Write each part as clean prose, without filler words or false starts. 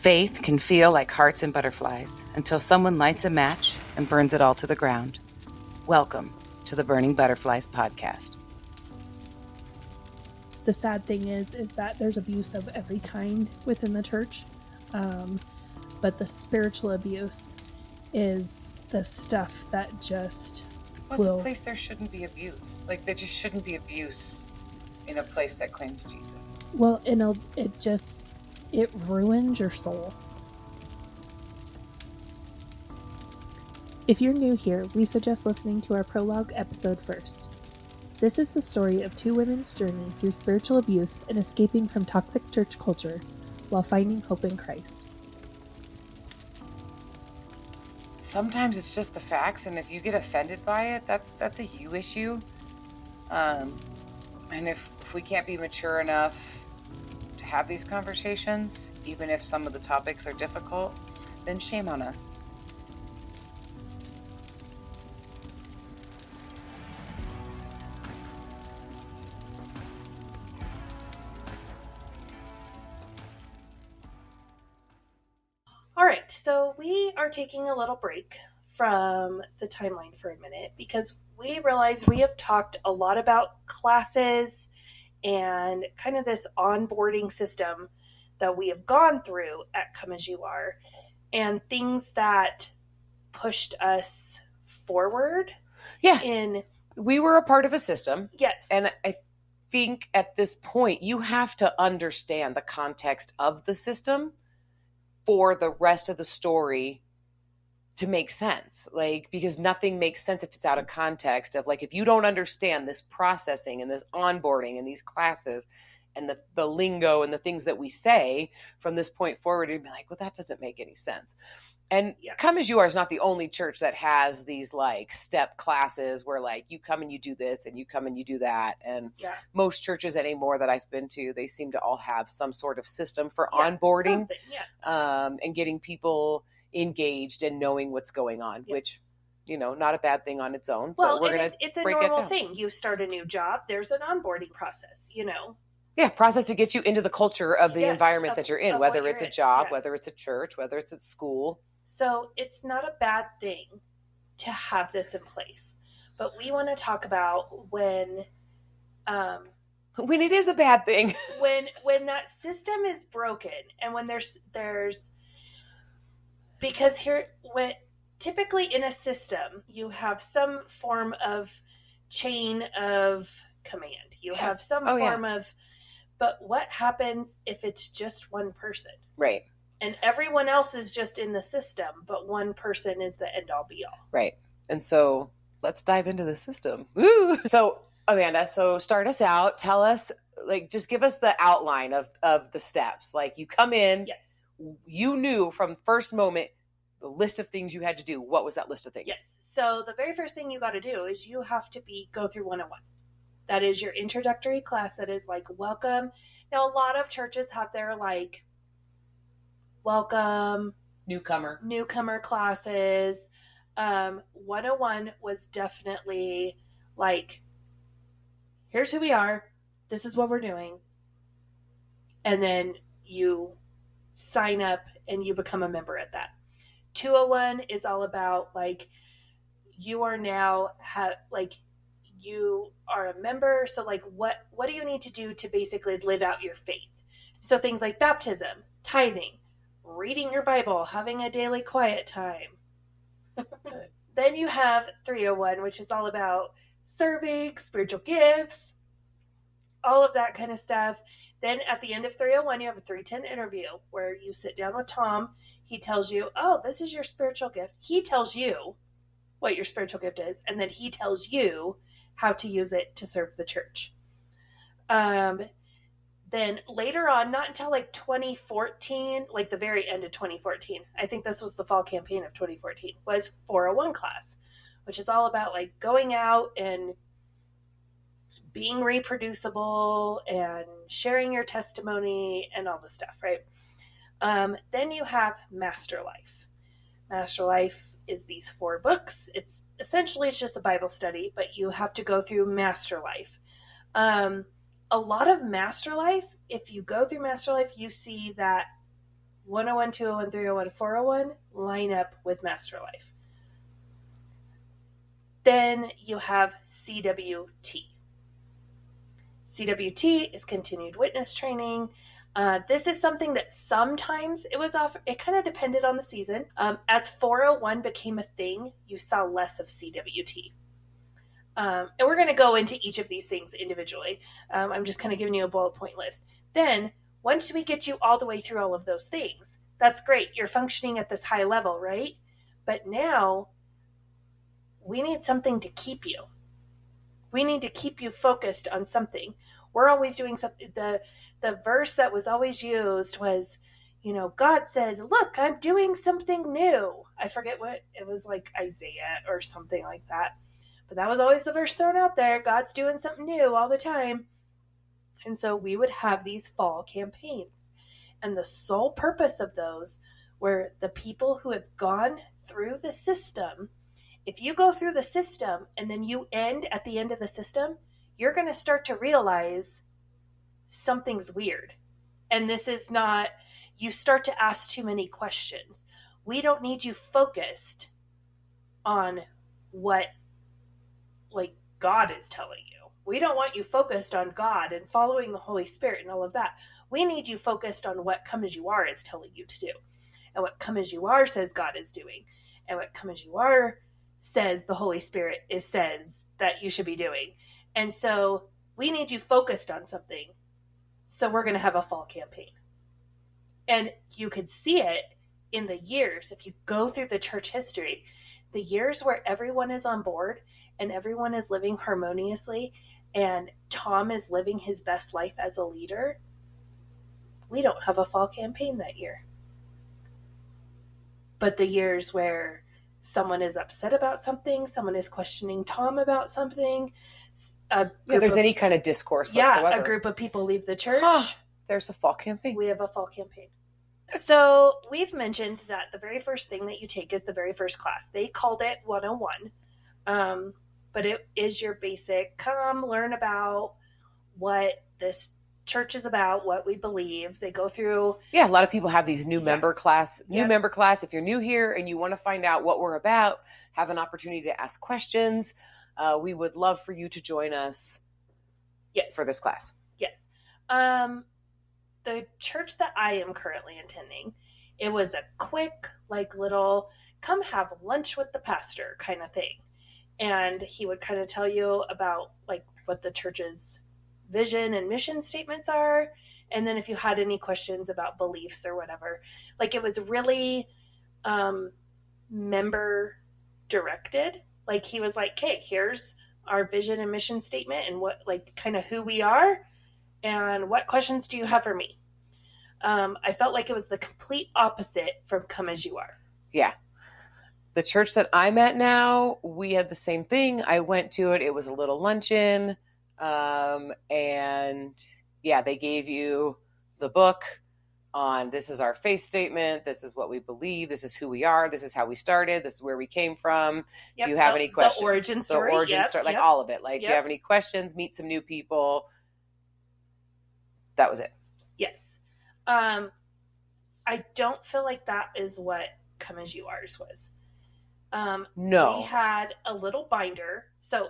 Faith can feel like hearts and butterflies until someone lights a match and burns it all to the ground. Welcome to the Burning Butterflies podcast. The sad thing is that there's abuse of every kind within the church. But the spiritual abuse is the stuff that just What's a place there shouldn't be abuse? Like, there just shouldn't be abuse in a place that claims Jesus. Well, it ruins your soul. If you're new here, we suggest listening to our prologue episode first. This is the story of two women's journey through spiritual abuse and escaping from toxic church culture while finding hope in Christ. Sometimes it's just the facts, and if you get offended by it, that's a you issue. And if we can't be mature enough to have these conversations, even if some of the topics are difficult, then shame on us. All right, so we are taking a little break from the timeline for a minute because we realize we have talked a lot about classes and kind of this onboarding system that we have gone through at Come As You Are and things that pushed us forward. Yeah, we were a part of a system. Yes. And I think at this point, you have to understand the context of the system for the rest of the story to make sense. Like, because nothing makes sense if it's out of context of, like, if you don't understand this processing and this onboarding and these classes and the lingo and the things that we say from this point forward, you'd be like, well, that doesn't make any sense. And Come As You Are is not the only church that has these like step classes where like you come and you do this and you come and you do that. And most churches anymore that I've been to, they seem to all have some sort of system for onboarding and getting people engaged and knowing what's going on, which, you know, not a bad thing on its own. Well, but it's a normal thing. You start a new job, there's an onboarding process, you know. Yeah, process to get you into the culture of the environment that you're in, whether it's a job, whether it's a church, whether it's at school. So it's not a bad thing to have this in place. But we want to talk about when it is a bad thing. when that system is broken and when there's because when typically in a system you have some form of chain of command. You have some form of, but what happens if it's just one person? Right. And everyone else is just in the system, but one person is the end all be all. Right. And so let's dive into the system. Woo! So Amanda, start us out. Tell us, like, just give us the outline of the steps. Like, you come in, you knew from first moment the list of things you had to do. What was that list of things? Yes. So the very first thing you got to do is you have to go through 101. That is your introductory class. That is like welcome. Now, a lot of churches have their like welcome newcomer classes. 101 was definitely like, here's who we are, this is what we're doing, and then you sign up and you become a member at that. 201 is all about like, you are now you are a member, so like what do you need to do to basically live out your faith? So things like baptism, tithing, reading your Bible, having a daily quiet time. Then you have 301, which is all about serving, spiritual gifts, all of that kind of stuff. Then at the end of 301, you have a 310 interview where you sit down with Tom. He tells you, oh, this is your spiritual gift. He tells you what your spiritual gift is, and then he tells you how to use it to serve the church. Then later on, not until like 2014, like the very end of 2014, I think this was the fall campaign of 2014, was 401 class, which is all about like going out and being reproducible and sharing your testimony and all this stuff, right? Then you have Master Life. Master Life is these 4 books. It's just a Bible study, but you have to go through Master Life. A lot of Master Life, if you go through Master Life, you see that 101, 201, 301, 401 line up with Master Life. Then you have CWT. CWT is continued witness training. This is something that sometimes it was offered. It kind of depended on the season. As 401 became a thing, you saw less of CWT. And we're going to go into each of these things individually. I'm just kind of giving you a bullet point list. Then, once we get you all the way through all of those things, that's great. You're functioning at this high level, right? But now, we need something to keep you. We need to keep you focused on something. We're always doing something. The verse that was always used was, God said, look, I'm doing something new. I forget what, it was like Isaiah or something like that. But that was always the verse thrown out there. God's doing something new all the time. And so we would have these fall campaigns. And the sole purpose of those were the people who have gone through the system. If you go through the system and then you end at the end of the system, you're going to start to realize something's weird. And this is not, you start to ask too many questions. We don't need you focused on what God is telling you. We don't want you focused on God and following the Holy Spirit and all of that. We need you focused on what Come As You Are is telling you to do. And what Come As You Are says God is doing. And what Come As You Are says the Holy Spirit says that you should be doing. And so we need you focused on something. So we're going to have a fall campaign. And you could see it in the years. If you go through the church history, the years where everyone is on board and everyone is living harmoniously and Tom is living his best life as a leader, we don't have a fall campaign that year. But the years where someone is upset about something, someone is questioning Tom about something, there's any kind of discourse whatsoever. Yeah, a group of people leave the church. There's a fall campaign. We have a fall campaign. So we've mentioned that the very first thing that you take is the very first class. They called it 101, but it is your basic, come learn about what this church is about, what we believe. They go through. Yeah, a lot of people have these member class. Member class. If you're new here and you want to find out what we're about, have an opportunity to ask questions. We would love for you to join us. Yes. For this class. Yes. The church that I am currently attending, it was a quick, little come have lunch with the pastor kind of thing. And he would kind of tell you about what the church's vision and mission statements are. And then if you had any questions about beliefs or whatever, it was really member directed. He was like, okay, here's our vision and mission statement and what, kind of who we are. And what questions do you have for me? I felt like it was the complete opposite from Come As You Are. Yeah. The church that I'm at now, we had the same thing. I went to it. It was a little luncheon. And yeah, they gave you the book on this is our faith statement. This is what we believe. This is who we are. This is how we started. This is where we came from. Yep, do you have any questions? The origin story. The origin story, all of it. Do you have any questions? Meet some new people. That was it. Yes. I don't feel like that is what Come As You Ours was. No. We had a little binder. So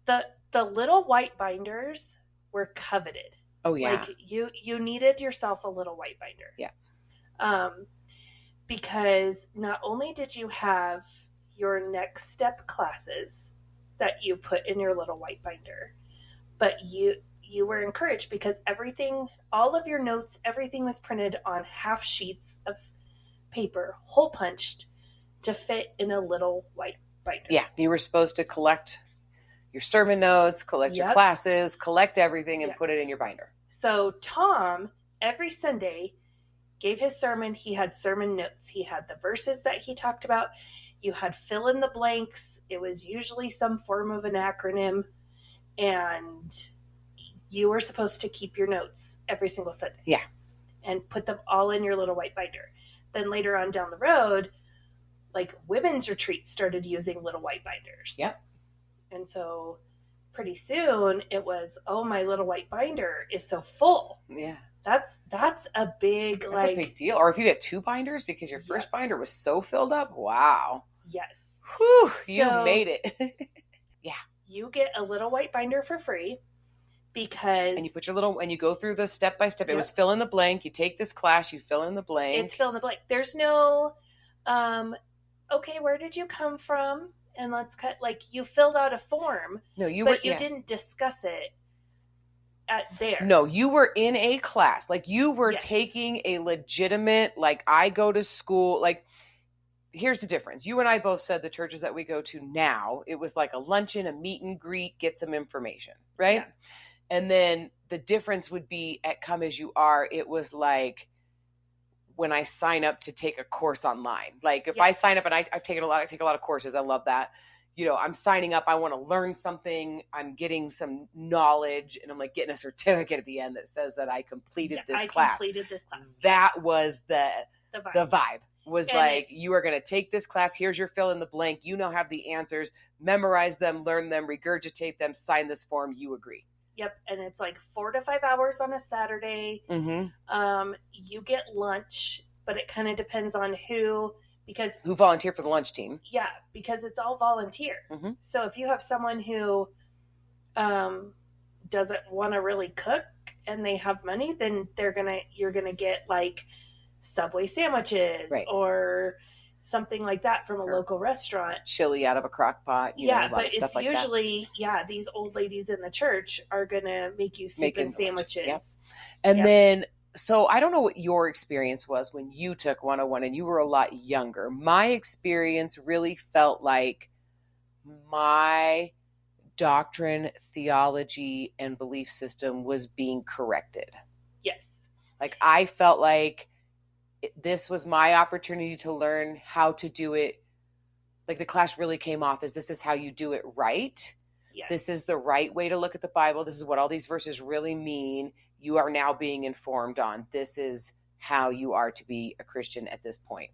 the little white binders were coveted. Oh yeah. You needed yourself a little white binder. Yeah. Because not only did you have your next step classes that you put in your little white binder, but you were encouraged because everything, all of your notes, everything was printed on half sheets of paper, hole punched to fit in a little white binder. Yeah. You were supposed to collect your sermon notes, collect your classes, collect everything and put it in your binder. So Tom, every Sunday, gave his sermon. He had sermon notes. He had the verses that he talked about. You had fill in the blanks. It was usually some form of an acronym. And you were supposed to keep your notes every single Sunday. Yeah. And put them all in your little white binder. Then later on down the road, women's retreats started using little white binders. Yep. And so pretty soon it was, oh, my little white binder is so full. Yeah. That's a big, That's like, a big deal. Or if you get 2 binders because your first binder was so filled up. Wow. yes. Whew, you So- made it. You get a little white binder for free because And you put your little, and you go through the step by step. It Yep. was fill in the blank. You take this class, you fill in the blank. it's fill in the blank. There's no, okay, where did you come from? And let's cut, like, you filled out a form, No, you but were, you didn't discuss it at there. No, you were in a class. Like, you were Yes. taking a legitimate, like, I go to school. Like, here's the difference. You and I both said the churches that we go to now, it was like a luncheon, a meet and greet, get some information, right? Yeah. And then the difference would be at Come As You Are, it was like when I sign up to take a course online. Like, if I Yes. sign up, and I take a lot of courses. I love that. You know, I'm signing up, I want to learn something, I'm getting some knowledge, and I'm like getting a certificate at the end that says that I completed this class. Completed this class. That was the vibe. Was And like, it's- you are going to take this class, here's your fill in the blank, you now have the answers, memorize them, learn them, regurgitate them, sign this form, you agree. Yep, and it's like 4 to 5 hours on a Saturday. Mm-hmm. You get lunch, but it kind of depends on who volunteered for the lunch team. Yeah, because it's all volunteer. Mm-hmm. So if you have someone who doesn't want to really cook and they have money, then you're gonna get like Subway sandwiches, right, or something like that from a local restaurant. Chili out of a crock pot. You know, a lot but of stuff it's like usually that. These old ladies in the church are gonna make you soup and sandwiches. Yep. And then, so I don't know what your experience was when you took 101 and you were a lot younger. My experience really felt like my doctrine, theology, and belief system was being corrected. Yes. Like, I felt like this was my opportunity to learn how to do it. Like, the class really came off as, this is how you do it right. Yes. This is the right way to look at the Bible. This is what all these verses really mean. You are now being informed on. This is how you are to be a Christian at this point.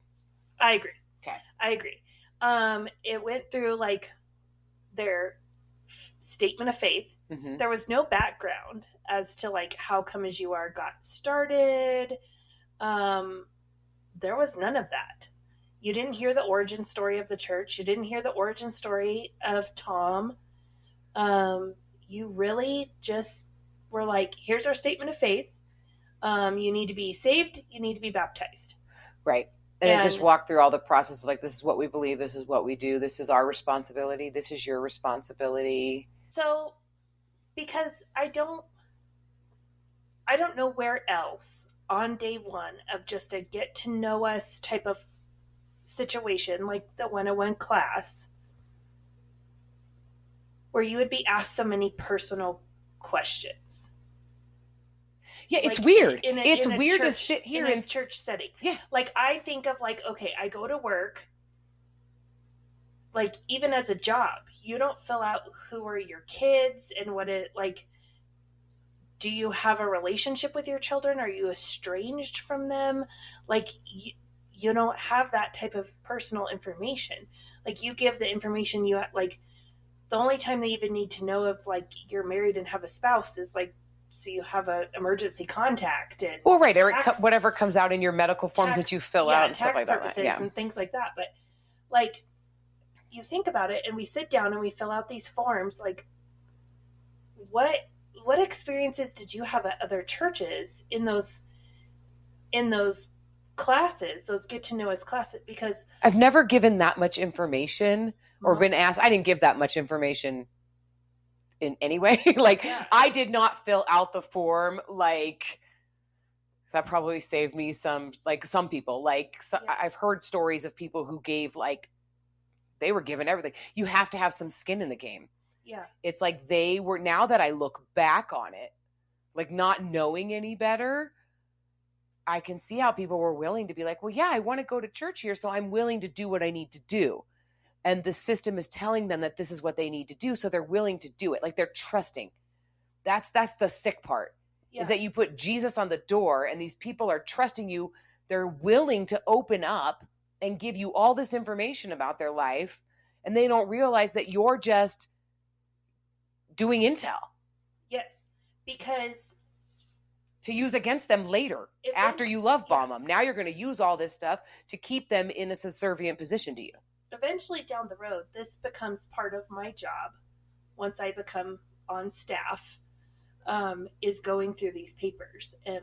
I agree. Okay. I agree. It went through like their statement of faith. Mm-hmm. There was no background as to like how Come As You Are got started. There was none of that. You didn't hear the origin story of the church. You didn't hear the origin story of Tom. You really just were like, here's our statement of faith. You need to be saved. You need to be baptized. Right. And it just walked through all the process of like, this is what we believe. This is what we do. This is our responsibility. This is your responsibility. So, because I don't know where else on day one of just a get to know us type of situation, like the 101 class, where you would be asked so many personal questions. Yeah, Like, it's weird. In It's a weird to church- sit here in a and church setting. Yeah. Like, I think of like, okay, I go to work, like, even as a job, you don't fill out who are your kids and what it, like, do you have a relationship with your children? Are you estranged from them? Like, you don't have that type of personal information. Like, you give the information you, like, the only time they even need to know if, like, you're married and have a spouse is, like, so you have an emergency contact. And well, right, or whatever comes out in your medical forms that you fill out and stuff like that. Yeah, and things like that. But, like, you think about it, and we sit down and we fill out these forms, like, what experiences did you have at other churches in those classes, those get to know us classes? Because I've never given that much information or been asked. I didn't give that much information in any way. Like, I did not fill out the form. Like, that probably saved me some people. Like, I've heard stories of people who gave, like, they were given everything. You have to have some skin in the game. Yeah. It's like they were, now that I look back on it, like, not knowing any better, I can see how people were willing to be like, well, yeah, I want to go to church here, so I'm willing to do what I need to do. And the system is telling them that this is what they need to do, so they're willing to do it. Like, they're trusting. That's the sick part, is that you put Jesus on the door, and these people are trusting you. They're willing to open up and give you all this information about their life, and they don't realize that you're just doing intel. Yes, because to use against them later after you love bomb them. Now you're going to use all this stuff to keep them in a subservient position to you. Eventually down the road, this becomes part of my job once I become on staff, is going through these papers and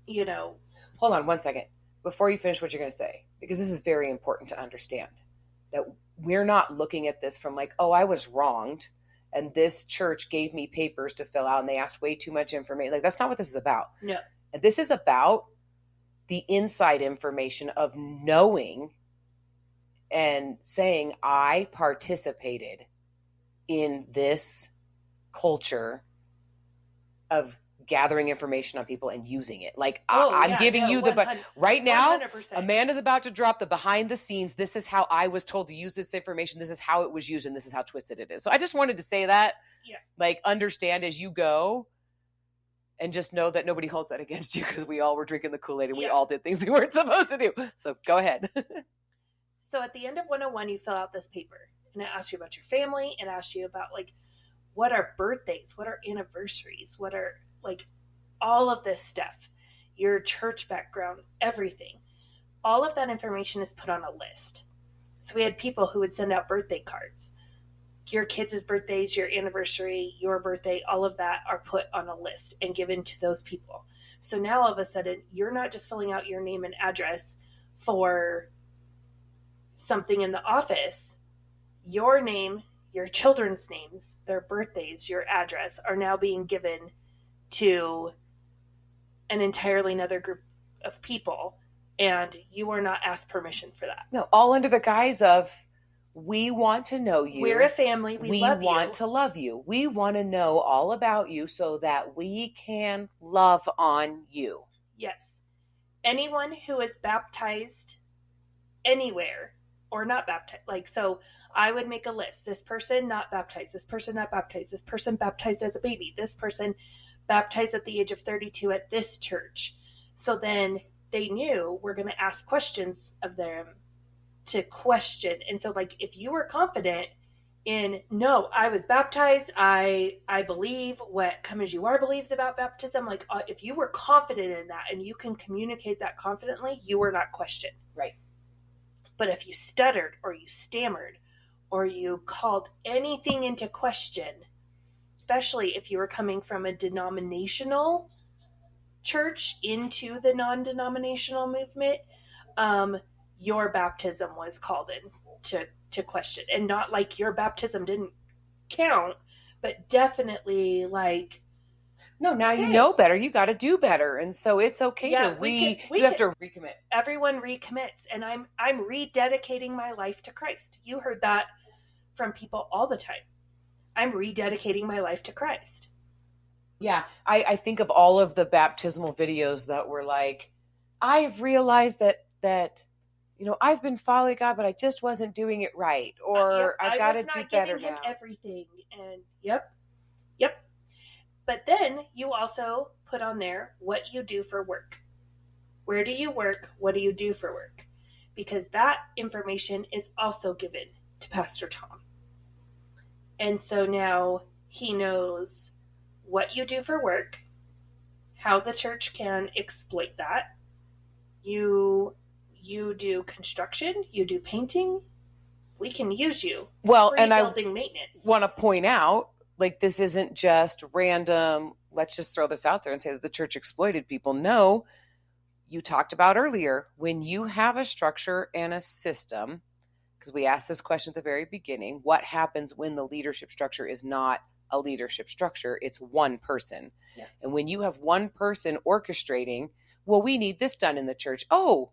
you know. Hold on one second before you finish what you're going to say, because this is very important to understand, that we're not looking at this from like, oh, I was wronged and this church gave me papers to fill out and they asked way too much information. Like, that's not what this is about. No. And this is about the inside information of knowing and saying, I participated in this culture of gathering information on people and using it. Like, I'm giving you the, right now, 100%. Amanda's about to drop the behind the scenes. This is how I was told to use this information. This is how it was used. And this is how twisted it is. So I just wanted to say that, like, understand as you go and just know that nobody holds that against you, because we all were drinking the Kool-Aid and we all did things we weren't supposed to do. So go ahead. So at the end of 101, you fill out this paper and it asks you about your family and asks you about, like, what are birthdays? What are anniversaries? What are, like, all of this stuff, your church background, everything. All of that information is put on a list. So we had people who would send out birthday cards. Your kids' birthdays, your anniversary, your birthday, all of that are put on a list and given to those people. So now all of a sudden, you're not just filling out your name and address for something in the office. Your name, your children's names, their birthdays, your address are now being given to an entirely another group of people, and you are not asked permission for that. No, all under the guise of, we want to know you. We're a family. We love you. want to love you. We want to know all about you so that we can love on you. Yes. Anyone who is baptized anywhere or not baptized, like, so I would make a list. This person not baptized. This person not baptized. This person baptized as a baby. This person baptized at the age of 32 at this church. So then they knew we're going to ask questions of them to question. And so, like, if you were confident in, no, I was baptized, I believe what Come As You Are believes about baptism, like, if you were confident in that and you can communicate that confidently, you were not questioned. Right. But if you stuttered or you stammered or you called anything into question, especially if you were coming from a denominational church into the non-denominational movement, your baptism was called in to question. And not like your baptism didn't count, but definitely like, no, now you know better. You got to do better. And so it's okay to you have to recommit. Everyone recommits. And I'm rededicating my life to Christ. You heard that from people all the time. I'm rededicating my life to Christ. Yeah. I think of all of the baptismal videos that were like, I've realized that, you know, I've been following God, but I just wasn't doing it right. Or I've got to do better now. Everything. And yep. But then you also put on there what you do for work. Where do you work? What do you do for work? Because that information is also given to Pastor Tom. And so now he knows what you do for work, how the church can exploit that. You do construction, you do painting. We can use you. Well, and building maintenance. Want to point out, like, this isn't just random, let's just throw this out there and say that the church exploited people. No, you talked about earlier, when you have a structure and a system, because we asked this question at the very beginning, what happens when the leadership structure is not a leadership structure? It's one person. Yeah. And when you have one person orchestrating, well, we need this done in the church. Oh,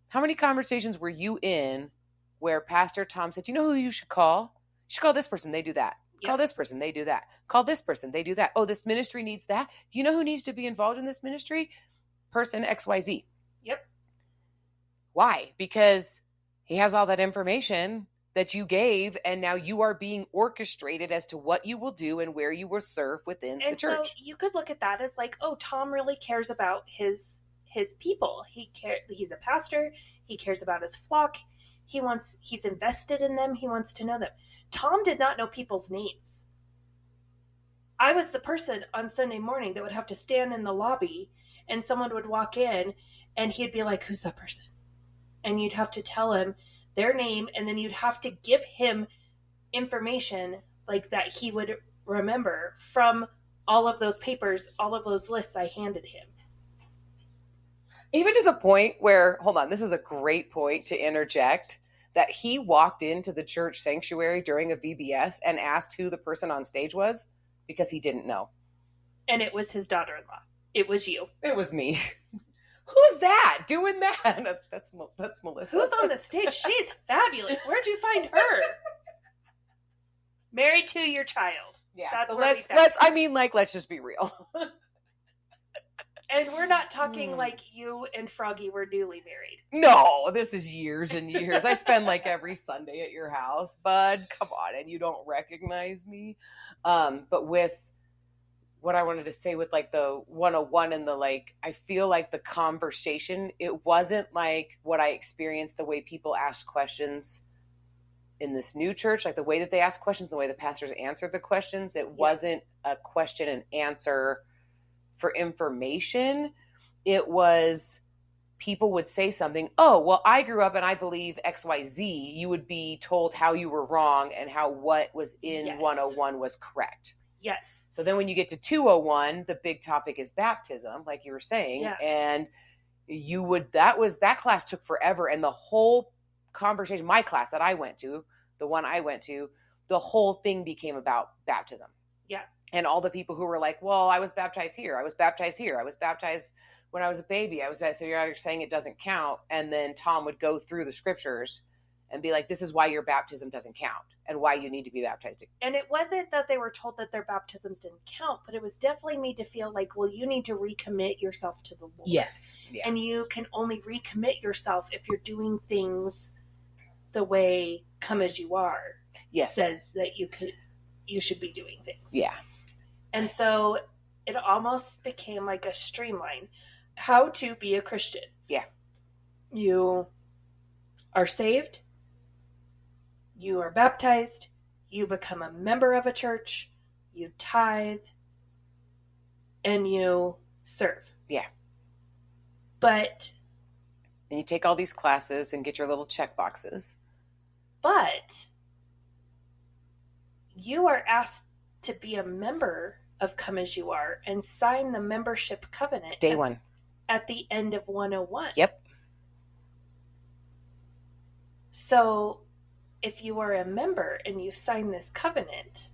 how many conversations were you in where Pastor Tom said, you know who you should call? You should call this person. They do that. Yep. Call this person. They do that. Call this person. They do that. Oh, this ministry needs that. You know who needs to be involved in this ministry? Person XYZ. Yep. Why? Because he has all that information that you gave, and now you are being orchestrated as to what you will do and where you will serve within the church. And so you could look at that as like, oh, Tom really cares about his people. He's a pastor. He cares about his flock. He's invested in them. He wants to know them. Tom did not know people's names. I was the person on Sunday morning that would have to stand in the lobby, and someone would walk in and he'd be like, who's that person? And you'd have to tell him their name, and then you'd have to give him information like that he would remember from all of those papers, all of those lists I handed him. Even to the point where, hold on, this is a great point to interject, that he walked into the church sanctuary during a VBS and asked who the person on stage was because he didn't know. And it was his daughter-in-law. It was you. It was me. Who's that doing that? That's Melissa. Who's on the stage? She's fabulous. Where'd you find her? Married to your child. Yeah. That's so let's just be real. And we're not talking like you and Froggy were newly married. No, this is years and years. I spend like every Sunday at your house, bud. Come on, and you don't recognize me. But with what I wanted to say with like the 101 and the like, I feel like the conversation, it wasn't like what I experienced the way people ask questions in this new church, like the way that they ask questions, the way the pastors answered the questions. It wasn't a question and answer for information. It was people would say something, oh, well, I grew up and I believe XYZ. You would be told how you were wrong and how what was in 101 was correct. Yes. So then when you get to 201, the big topic is baptism, like you were saying. Yeah. And that class took forever. And the whole conversation, my class that I went to, the one I went to, the whole thing became about baptism. Yeah. And all the people who were like, well, I was baptized here. I was baptized here. I was baptized when I was a baby. So you're saying it doesn't count. And then Tom would go through the scriptures and be like, this is why your baptism doesn't count and why you need to be baptized. And it wasn't that they were told that their baptisms didn't count, but it was definitely made to feel like, well, you need to recommit yourself to the Lord. Yes. Yeah. And you can only recommit yourself if you're doing things the way Come As You Are says that you should be doing things. Yeah. And so it almost became like a streamline. How to be a Christian. Yeah. You are saved. You are baptized. You become a member of a church. You tithe. And you serve. Yeah. But. And you take all these classes and get your little check boxes. But. You are asked to be a member of Come As You Are and sign the membership covenant. Day one. At the end of 101. Yep. So if you are a member and you sign this covenant,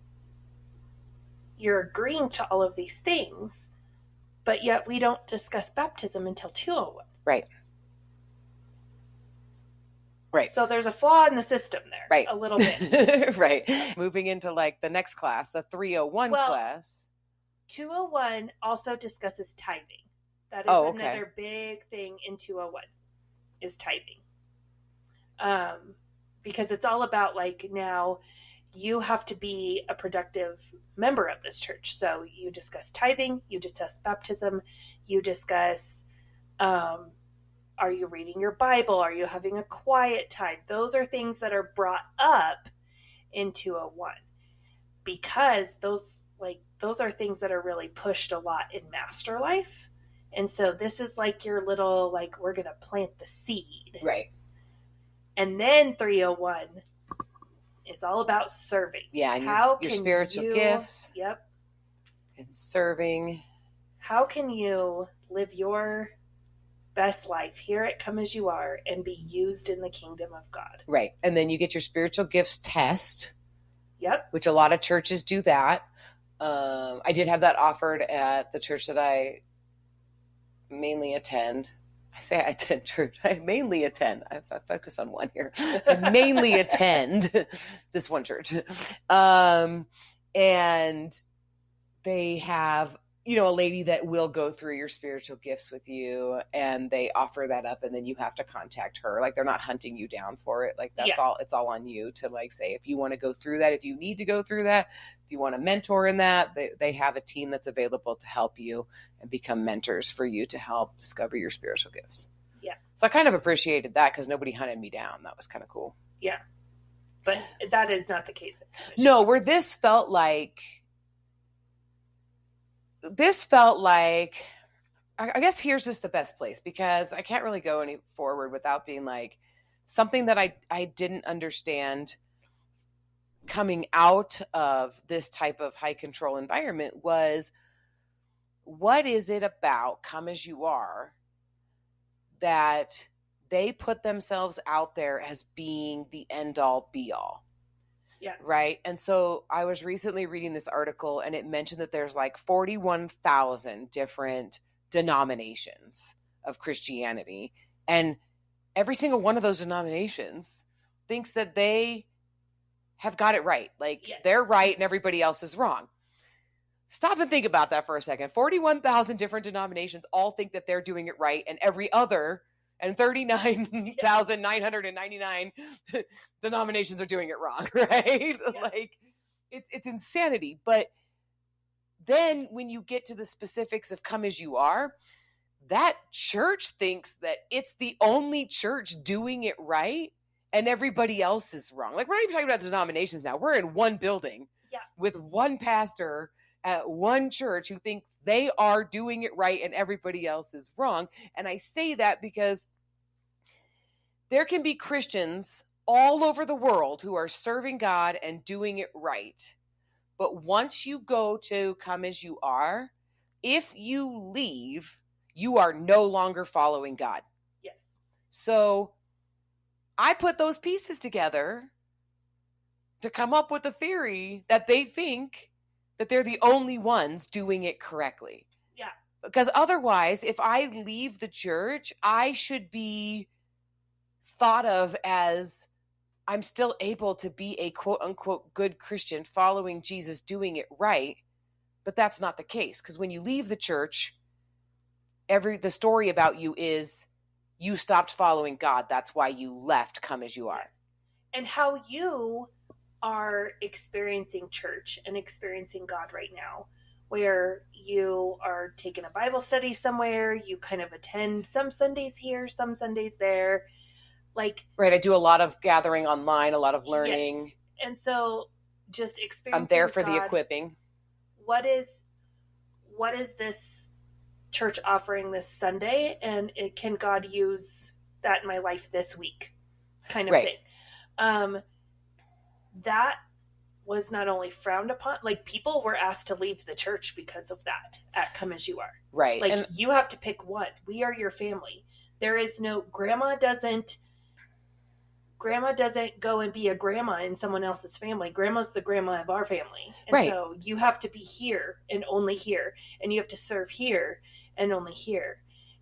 you're agreeing to all of these things, but yet we don't discuss baptism until 201. Right. Right. So there's a flaw in the system there. Right. A little bit. Right. Moving into like the next class, the 301 class. 201 also discusses tithing. That is another big thing in 201 is tithing. Because it's all about like now you have to be a productive member of this church. So you discuss tithing, you discuss baptism, you discuss, are you reading your Bible? Are you having a quiet time? Those are things that are brought up in 201 because those are things that are really pushed a lot in Master Life. And so this is like your little, like, we're going to plant the seed. Right. And then 301 is all about serving. Yeah. And your spiritual gifts. Yep. And serving. How can you live your best life here at Come As You Are and be used in the kingdom of God? Right. And then you get your spiritual gifts test. Yep. Which a lot of churches do that. I did have that offered at the church that I mainly attend. I say I attend church. I mainly attend. I focus on one here. I mainly attend this one church. And they have, a lady that will go through your spiritual gifts with you, and they offer that up, and then you have to contact her. Like, they're not hunting you down for it. Like, that's all, it's all on you to like say, if you want to go through that, if you need to go through that, if you want to mentor in that, they have a team that's available to help you and become mentors for you to help discover your spiritual gifts. Yeah. So I kind of appreciated that because nobody hunted me down. That was kind of cool. Yeah. But that is not the case. No, where this felt like this felt like, I guess here's just the best place, because I can't really go any forward without being like, something that I didn't understand coming out of this type of high control environment was, what is it about Come As You Are that they put themselves out there as being the end all be all? Yeah. Right. And so I was recently reading this article, and it mentioned that there's like 41,000 different denominations of Christianity. And every single one of those denominations thinks that they have got it right. Like, Yes. they're right and everybody else is wrong. Stop and think about that for a second. 41,000 different denominations all think that they're doing it right, and every other and 39,999 denominations are doing it wrong, right? Yeah. Like, it's insanity. But then when you get to the specifics of Come As You Are, that church thinks that it's the only church doing it right and everybody else is wrong. Like, we're not even talking about denominations now. We're in one building with one pastor at one church who thinks they are doing it right and everybody else is wrong. And I say that because there can be Christians all over the world who are serving God and doing it right. But once you go to Come As You Are, if you leave, you are no longer following God. Yes. So I put those pieces together to come up with a theory that they think that they're the only ones doing it correctly. Yeah. Because otherwise, if I leave the church, I should be thought of as, I'm still able to be a quote unquote good Christian, following Jesus, doing it right. But that's not the case. Because when you leave the church, the story about you is you stopped following God. That's why you left Come As You Are. Yes. And how you are experiencing church and experiencing God right now, where you are taking a Bible study somewhere, you kind of attend some Sundays here, some Sundays there. Like, right, I do a lot of gathering online, a lot of learning. Yes. And so just experiencing I'm there for God, the equipping. What is this church offering this Sunday, and can God use that in my life this week, kind of thing. That was not only frowned upon, like, people were asked to leave the church because of that at Come As You Are. Right. Like, you have to pick one. We are your family. There is no, grandma doesn't go and be a grandma in someone else's family. Grandma's the grandma of our family. And right. So you have to be here and only here. And you have to serve here and only here.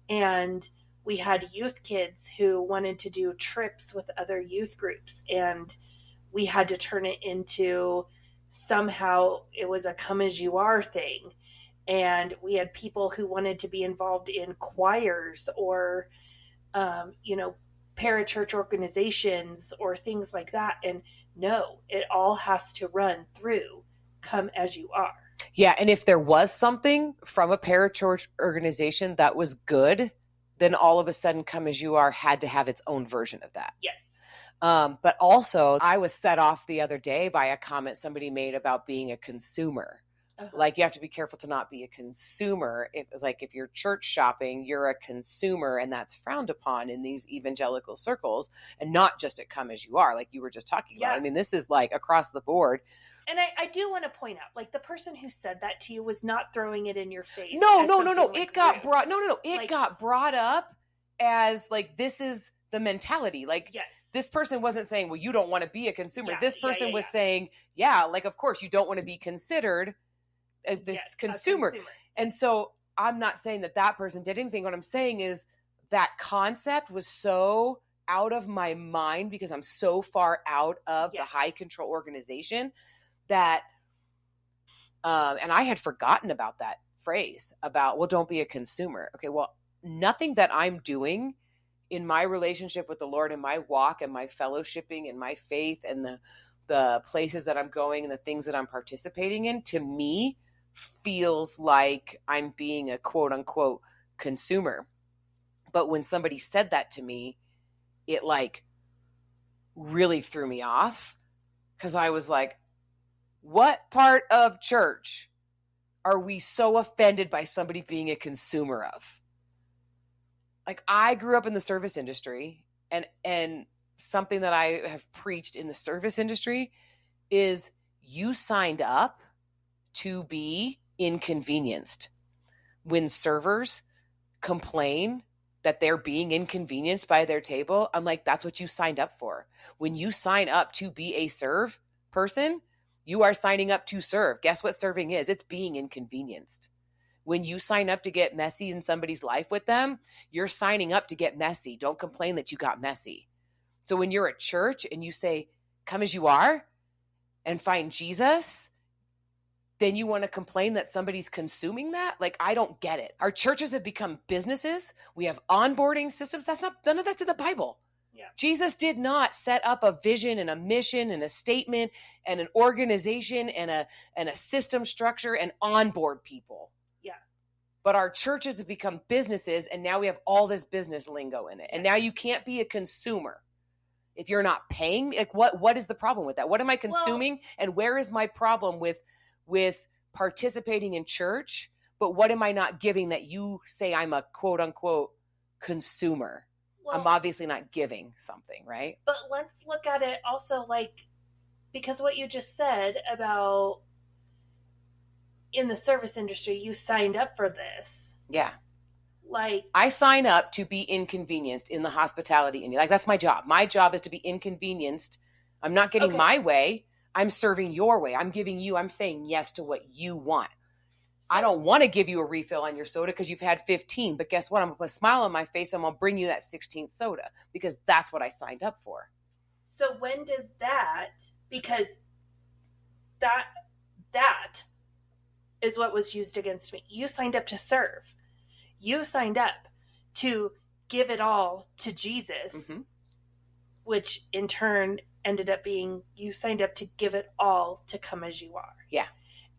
And we had youth kids who wanted to do trips with other youth groups. And we had to turn it into, somehow it was a Come As You Are thing. And we had people who wanted to be involved in choirs or, parachurch organizations or things like that. And no, it all has to run through Come As You Are. Yeah. And if there was something from a parachurch organization that was good, then all of a sudden Come As You Are had to have its own version of that. Yes. But also, I was set off the other day by a comment somebody made about being a consumer. Uh-huh. Like, you have to be careful to not be a consumer. If you're church shopping, you're a consumer, and that's frowned upon in these evangelical circles, and not just at Come As You Are, like you were just talking about. I mean, this is like across the board. And I do want to point out, like, the person who said that to you was not throwing it in your face. No. It got brought. No. It got brought up as like, this is the mentality. Like, yes. This person wasn't saying, well, you don't want to be a consumer. This person was saying, like, of course you don't want to be considered this consumer. And so I'm not saying that person did anything. What I'm saying is that concept was so out of my mind because I'm so far out of the high control organization that, and I had forgotten about that phrase about, well, don't be a consumer. Okay. Well, nothing that I'm doing in my relationship with the Lord and my walk and my fellowshipping and my faith and the places that I'm going and the things that I'm participating in, to me, feels like I'm being a quote unquote consumer. But when somebody said that to me, it like really threw me off, because I was like, what part of church are we so offended by somebody being a consumer of? Like, I grew up in the service industry, and something that I have preached in the service industry is you signed up to be inconvenienced. When servers complain that they're being inconvenienced by their table, I'm like, that's what you signed up for. When you sign up to be a serve person, you are signing up to serve. Guess what serving is? It's being inconvenienced. When you sign up to get messy in somebody's life with them, you're signing up to get messy. Don't complain that you got messy. So when you're at church and you say, come as you are and find Jesus, then you want to complain that somebody's consuming that? Like, I don't get it. Our churches have become businesses. We have onboarding systems. None of that's in the Bible. Yeah. Jesus did not set up a vision and a mission and a statement and an organization and a system structure and onboard people. Yeah. But our churches have become businesses, and now we have all this business lingo in it. And now you can't be a consumer if you're not paying. Like, what is the problem with that? What am I consuming? And where is my problem with participating in church? But what am I not giving that you say I'm a quote unquote consumer? Well, I'm obviously not giving something, right? But let's look at it also, like, because what you just said about in the service industry, you signed up for this. Yeah. Like, I sign up to be inconvenienced in the hospitality industry. Like, that's my job. My job is to be inconvenienced. I'm not getting my way. I'm serving your way. I'm saying yes to what you want. So, I don't want to give you a refill on your soda because you've had 15, but guess what? I'm going to put a smile on my face. I'm going to bring you that 16th soda because that's what I signed up for. So when does that, because that is what was used against me. You signed up to serve. You signed up to give it all to Jesus, which in turn ended up being you signed up to give it all to come as you are. Yeah.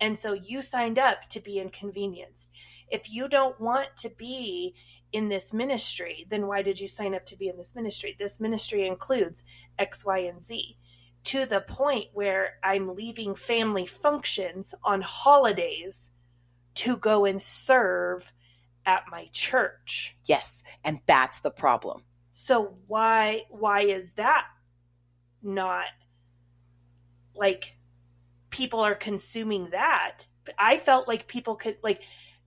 And so you signed up to be inconvenienced. If you don't want to be in this ministry, then why did you sign up to be in this ministry? This ministry includes X, Y, and Z, to the point where I'm leaving family functions on holidays to go and serve at my church. Yes, and that's the problem. So why is that not, like, people are consuming that? I felt like people could, like,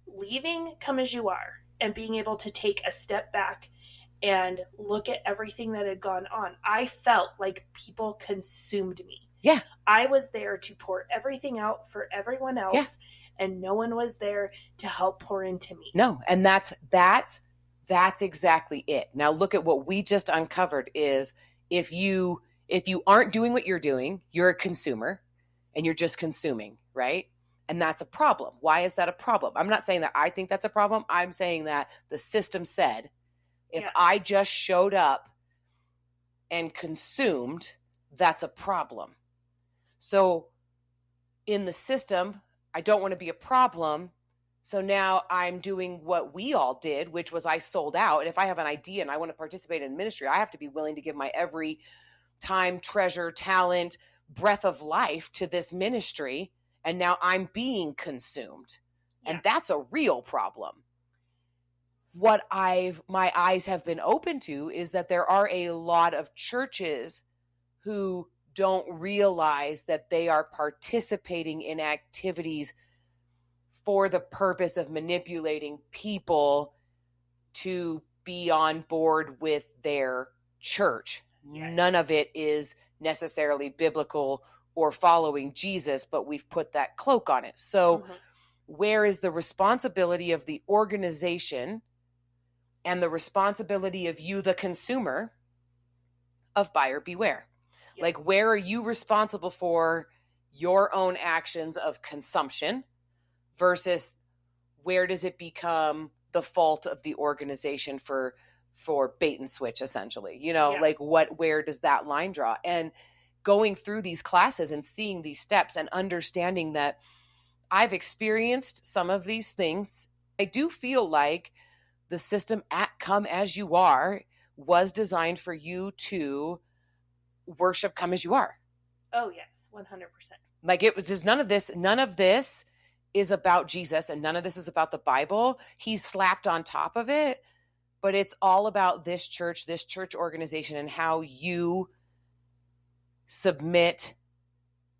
leaving Come As You Are and being able to take a step back and look at everything that had gone on. I felt like people consumed me. Yeah. I was there to pour everything out for everyone else, and no one was there to help pour into me. No, and that's exactly it. Now look at what we just uncovered is if you aren't doing what you're doing, you're a consumer and you're just consuming, right? And that's a problem. Why is that a problem? I'm not saying that I think that's a problem. I'm saying that the system said, if I just showed up and consumed, that's a problem. So in the system, I don't want to be a problem. So now I'm doing what we all did, which was I sold out. And if I have an idea and I want to participate in ministry, I have to be willing to give my every time, treasure, talent, breath of life to this ministry. And now I'm being consumed. And that's a real problem. What my eyes have been open to is that there are a lot of churches who don't realize that they are participating in activities for the purpose of manipulating people to be on board with their church. Yes. None of it is necessarily biblical or following Jesus, but we've put that cloak on it. So where is the responsibility of the organization and the responsibility of you, the consumer, of buyer beware? Yep. Like, where are you responsible for your own actions of consumption versus where does it become the fault of the organization for bait and switch, essentially? You know, like where does that line draw? And going through these classes and seeing these steps and understanding that I've experienced some of these things, I do feel like the system at Come As You Are was designed for you to worship Come As You Are. Oh, yes, 100%. Like, it was just none of this is about Jesus and none of this is about the Bible, he's slapped on top of it. But it's all about this church organization, and how you submit,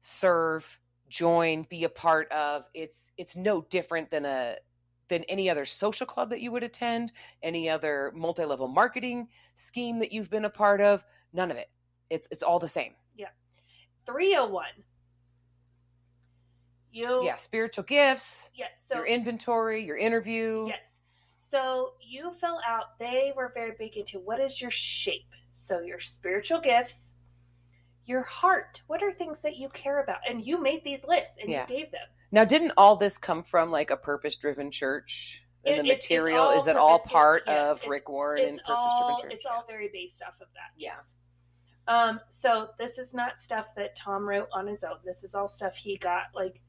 serve, join, be a part of. It's no different than any other social club that you would attend, any other multi-level marketing scheme that you've been a part of. None of it. It's all the same. Yeah. 301. Spiritual gifts. Yes. So, your inventory, your interview. Yes. So you fill out, they were very big into what is your shape? So your spiritual gifts, your heart. What are things that you care about? And you made these lists and you gave them. Now, didn't all this come from like a purpose-driven church? And the material, is it all part of Rick Warren and purpose-driven church? It's all very based off of that. Yeah. Yes. So this is not stuff that Tom wrote on his own. This is all stuff he got, like,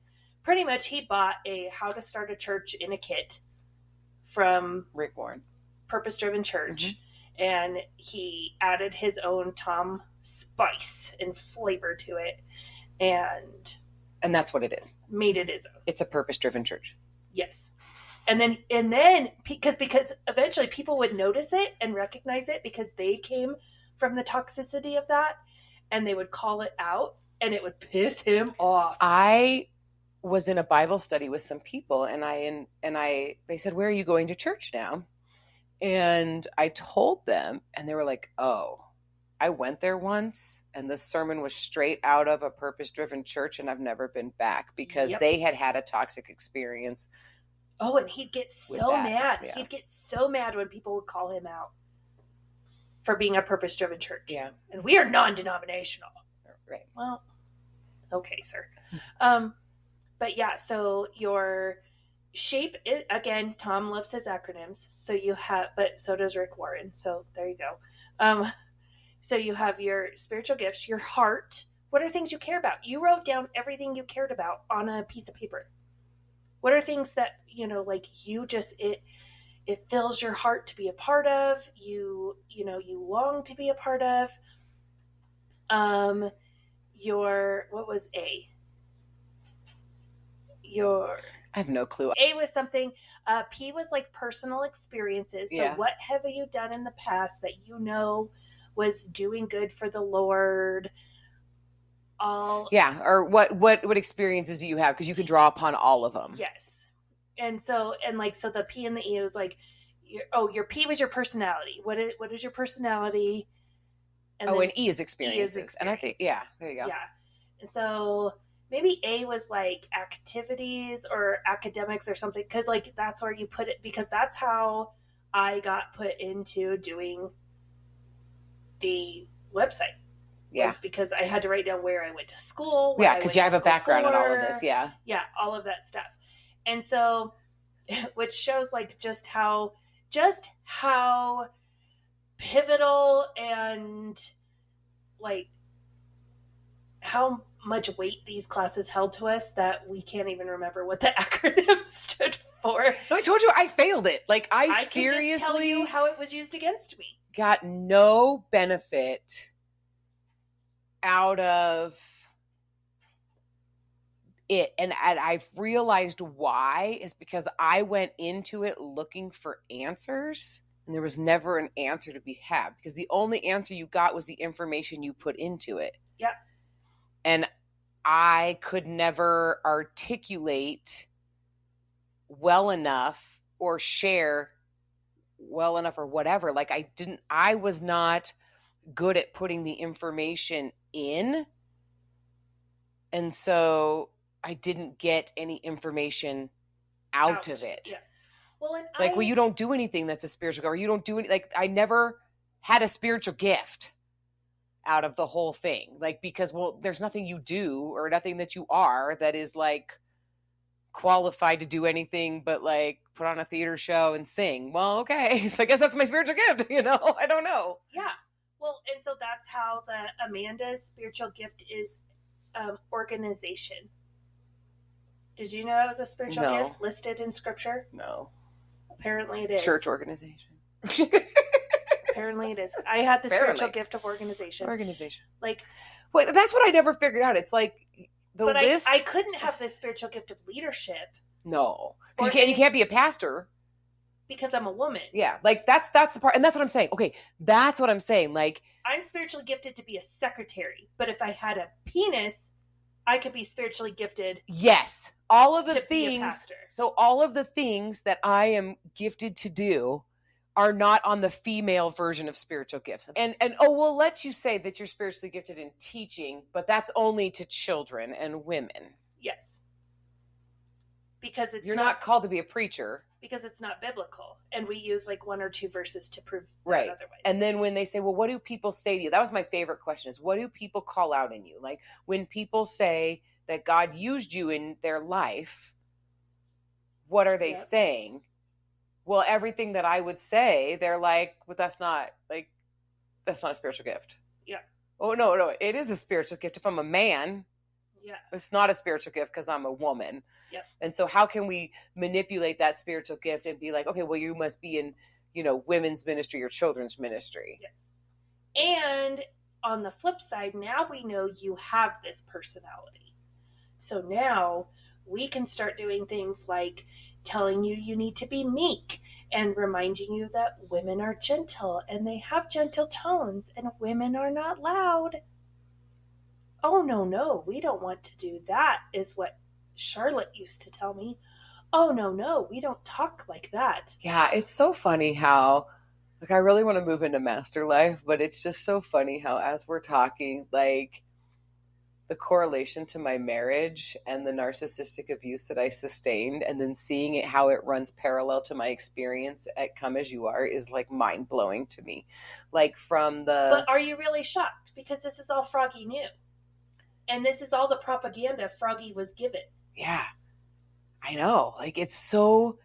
pretty much he bought a How to Start a Church in a Kit from Rick Warren, Purpose-Driven Church, and he added his own Tom spice and flavor to it, and that's what it is. Made it his own. It's a purpose-driven church. Yes, and then because eventually people would notice it and recognize it because they came from the toxicity of that, and they would call it out, and it would piss him off. I was in a Bible study with some people, and they said, "Where are you going to church now?" And I told them, and they were like, "Oh, I went there once, and the sermon was straight out of a purpose-driven church, and I've never been back," because they had a toxic experience. Oh, and he'd get so mad. Yeah. He'd get so mad when people would call him out for being a purpose-driven church. Yeah. And we are non-denominational. Right. Well, okay, sir. But yeah, so your shape, again, Tom loves his acronyms. So you have, but so does Rick Warren. So there you go. So you have your spiritual gifts, your heart. What are things you care about? You wrote down everything you cared about on a piece of paper. What are things that, like you just, it fills your heart to be a part of, you long to be a part of. What was A? I have no clue. A was something. P was like personal experiences. So what have you done in the past that was doing good for the Lord? Or what experiences do you have? Because you can draw upon all of them. Yes. And so the P and the E was like, your P was your personality. What is your personality? And E is experiences. And I think, there you go. Yeah. And so maybe A was like activities or academics or something. Cause like, that's where you put it, because that's how I got put into doing the website. Yeah. Because I had to write down where I went to school. Yeah. Cause you have a background in all of this. Yeah. Yeah. All of that stuff. And so, which shows like just how pivotal and like how much weight these classes held to us that we can't even remember what the acronym stood for. So I told you I failed it. Like I seriously can just tell you how it was used against me. Got no benefit out of it. And I've realized why is because I went into it looking for answers, and there was never an answer to be had, because the only answer you got was the information you put into it. Yeah. And I could never articulate well enough or share well enough or whatever. Like I was not good at putting the information in. And so I didn't get any information out of it. Yeah. Well, and you don't do anything that's a spiritual gift, or you don't do any, like I never had a spiritual gift out of the whole thing. Like, because, there's nothing you do or nothing that you are that is like qualified to do anything but like put on a theater show and sing. Well, okay. So I guess that's my spiritual gift, I don't know. Yeah. Well, and so that's how Amanda's spiritual gift is organization. Did you know that was a spiritual gift listed in scripture? No. Apparently it is. Church organization. Apparently it is. I had the spiritual gift of organization. Like, that's what I never figured out. It's like the list. I couldn't have the spiritual gift of leadership. No. Because you can't be a pastor. Because I'm a woman. Yeah, like that's the part, and that's what I'm saying. Okay, that's what I'm saying. Like, I'm spiritually gifted to be a secretary, but if I had a penis, I could be spiritually gifted. Yes, all of the to things. Be a pastor. So all of the things that I am gifted to do are not on the female version of spiritual gifts. And we'll let you say that you're spiritually gifted in teaching, but that's only to children and women. Yes. Because you're not called to be a preacher. Because it's not biblical. And we use like 1 or 2 verses to prove right. that otherwise. And then when they say, well, what do people say to you? That was my favorite question, is what do people call out in you? Like when people say that God used you in their life, what are they saying? Well, everything that I would say, they're like, but that's not a spiritual gift. Yeah. Oh, no, it is a spiritual gift. If I'm a man, yeah, it's not a spiritual gift because I'm a woman. Yep. And so how can we manipulate that spiritual gift and be like, okay, well, you must be in, women's ministry or children's ministry. Yes. And on the flip side, now we know you have this personality. So now we can start doing things like telling you need to be meek and reminding you that women are gentle and they have gentle tones and women are not loud. Oh, no, we don't want to do that, is what Charlotte used to tell me. Oh, no, we don't talk like that. Yeah, it's so funny how, like, I really want to move into master life, but it's just so funny how as we're talking, like, the correlation to my marriage and the narcissistic abuse that I sustained, and then seeing it, how it runs parallel to my experience at Come As You Are, is like mind blowing to me. Like But are you really shocked? Because this is all Froggy knew. And this is all the propaganda Froggy was given. Yeah, I know. Like, it's so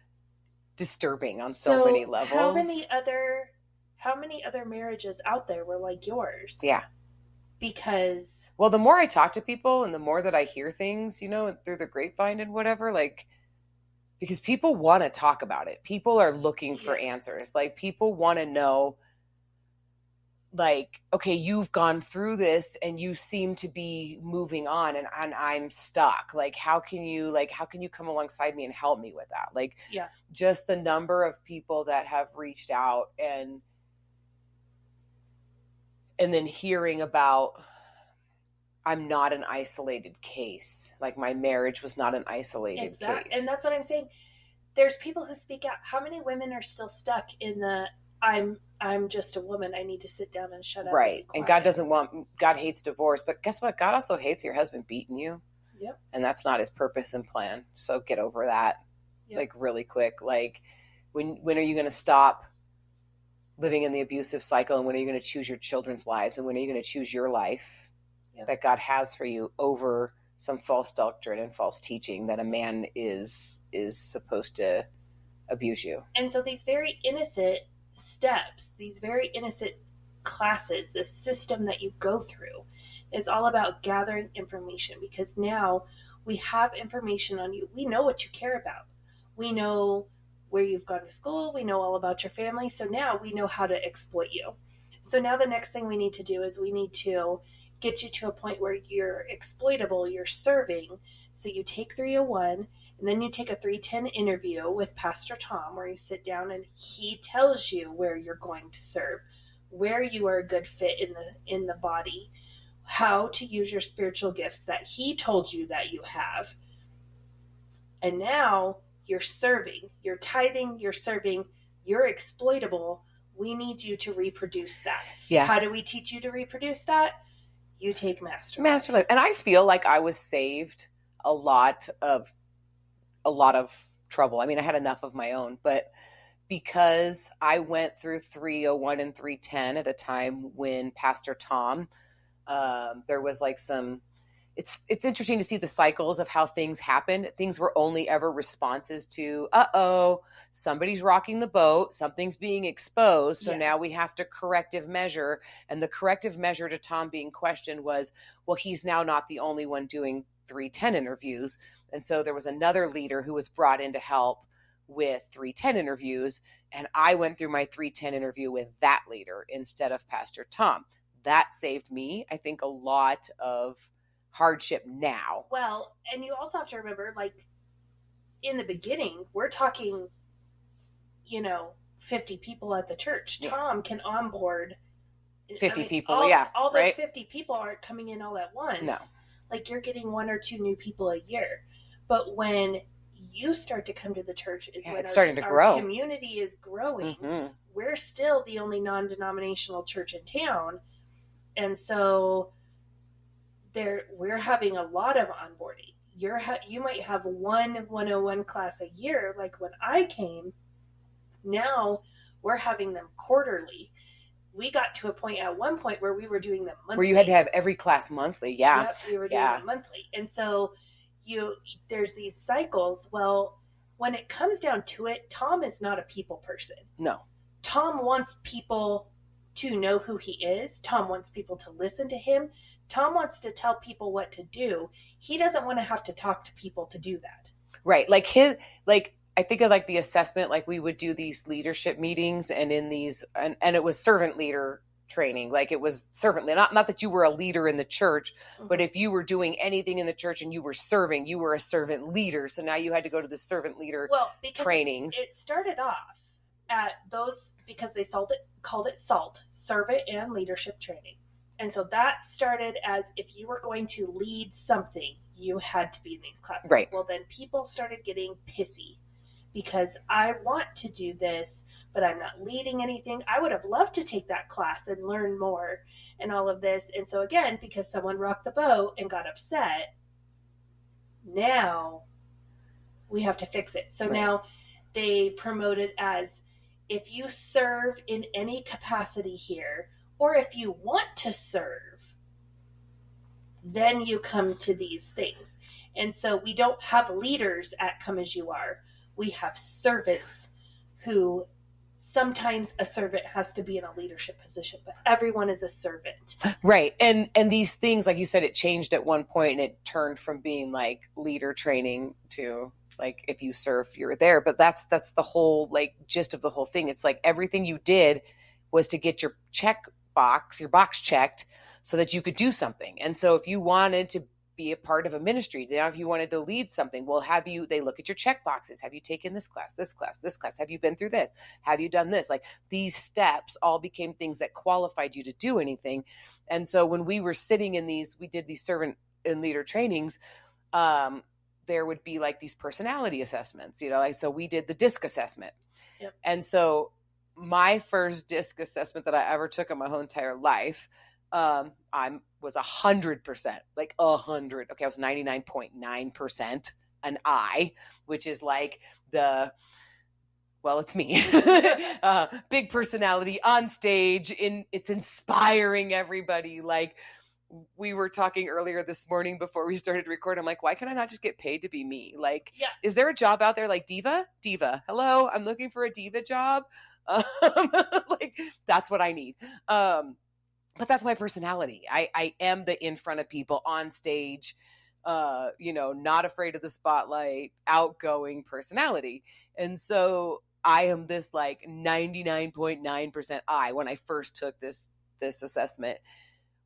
disturbing on so many levels. How many other marriages out there were like yours? Yeah. Because, well, the more I talk to people and the more that I hear things, through the grapevine and whatever, like, because people want to talk about it. People are looking for answers. Like, people want to know, like, okay, you've gone through this and you seem to be moving on and I'm stuck. Like, how can you come alongside me and help me with that? Like, just the number of people that have reached out and then hearing about, I'm not an isolated case. Like, my marriage was not an isolated case. And that's what I'm saying. There's people who speak out. How many women are still stuck in the, I'm just a woman, I need to sit down and shut up. Right. And God hates divorce. But guess what? God also hates your husband beating you. Yep. And that's not his purpose and plan. So get over that. Yep. Like, really quick. Like, when are you going to stop living in the abusive cycle, and when are you going to choose your children's lives, and when are you going to choose your life that God has for you over some false doctrine and false teaching that a man is supposed to abuse you? And so these very innocent steps, these very innocent classes, this system that you go through is all about gathering information, because now we have information on you. We know what you care about. We know where you've gone to school. We know all about your family. So now we know how to exploit you. So now the next thing we need to do is we need to get you to a point where you're exploitable, you're serving. So you take 301 and then you take a 310 interview with Pastor Tom, where you sit down and he tells you where you're going to serve, where you are a good fit in the body, how to use your spiritual gifts that he told you that you have. And now you're serving, you're tithing, you're serving, you're exploitable. We need you to reproduce that. Yeah. How do we teach you to reproduce that? You take Master Life. And I feel like I was saved a lot of trouble. I mean, I had enough of my own, but because I went through 301 and 310 at a time when Pastor Tom, there was like some, it's interesting to see the cycles of how things happen. Things were only ever responses to, somebody's rocking the boat, something's being exposed. So now we have to corrective measure. And the corrective measure to Tom being questioned was, well, he's now not the only one doing 310 interviews. And so there was another leader who was brought in to help with 310 interviews. And I went through my 310 interview with that leader instead of Pastor Tom. That saved me, I think, a lot of hardship now. Well, and you also have to remember, like, in the beginning, we're talking, 50 people at the church. Yeah. Tom can onboard 50 people. Yeah. All those right. 50 people aren't coming in all at once. No. Like, you're getting 1 or 2 new people a year. But when you start to come to the church is when it's starting to grow. Our community is growing. Mm-hmm. We're still the only non-denominational church in town. And so we're having a lot of onboarding. You might have 101 class a year. Like when I came, now we're having them quarterly. We got to a point at one point where we were doing them monthly. Where you had to have every class monthly. Yeah. Yep, we were doing them monthly. And so there's these cycles. Well, when it comes down to it, Tom is not a people person. No. Tom wants people to know who he is. Tom wants people to listen to him. Tom wants to tell people what to do. He doesn't want to have to talk to people to do that. Right. I think of like the assessment, like we would do these leadership meetings and in these, and it was servant leader training. Like it was servant, not that you were a leader in the church, mm-hmm. but if you were doing anything in the church and you were serving, you were a servant leader. So now you had to go to the servant leader trainings. It started off at those, because they called it SALT, Servant and Leadership Training. And so that started as if you were going to lead something, you had to be in these classes. Right. Well, then people started getting pissy because I want to do this, but I'm not leading anything. I would have loved to take that class and learn more and all of this. And so again, because someone rocked the boat and got upset, now we have to fix it. So now they promote it as, if you serve in any capacity here, or if you want to serve, then you come to these things. And so we don't have leaders at Come As You Are. We have servants who, sometimes a servant has to be in a leadership position, but everyone is a servant. Right. And these things, like you said, it changed at one point and it turned from being like leader training to like, if you serve, you're there. But that's the whole like gist of the whole thing. It's like everything you did was to get your box checked so that you could do something. And so if you wanted to be a part of a ministry, now if you wanted to lead something, well, they look at your check boxes. Have you taken this class, this class, this class? Have you been through this? Have you done this? Like these steps all became things that qualified you to do anything. And so when we were sitting in we did these servant and leader trainings, there would be like these personality assessments, like, so we did the DISC assessment. Yep. And so my first DISC assessment that I ever took in my whole entire life, I was 100%, like 100. Okay. I was 99.9% an I, which is like it's me, big personality on stage it's inspiring everybody. Like we were talking earlier this morning before we started recording. I'm like, why can I not just get paid to be me? Like, Is there a job out there like diva? Hello. I'm looking for a diva job. Like that's what I need. But that's my personality. I am the in front of people on stage, not afraid of the spotlight, outgoing personality. And so I am this like 99.9% I when I first took this assessment.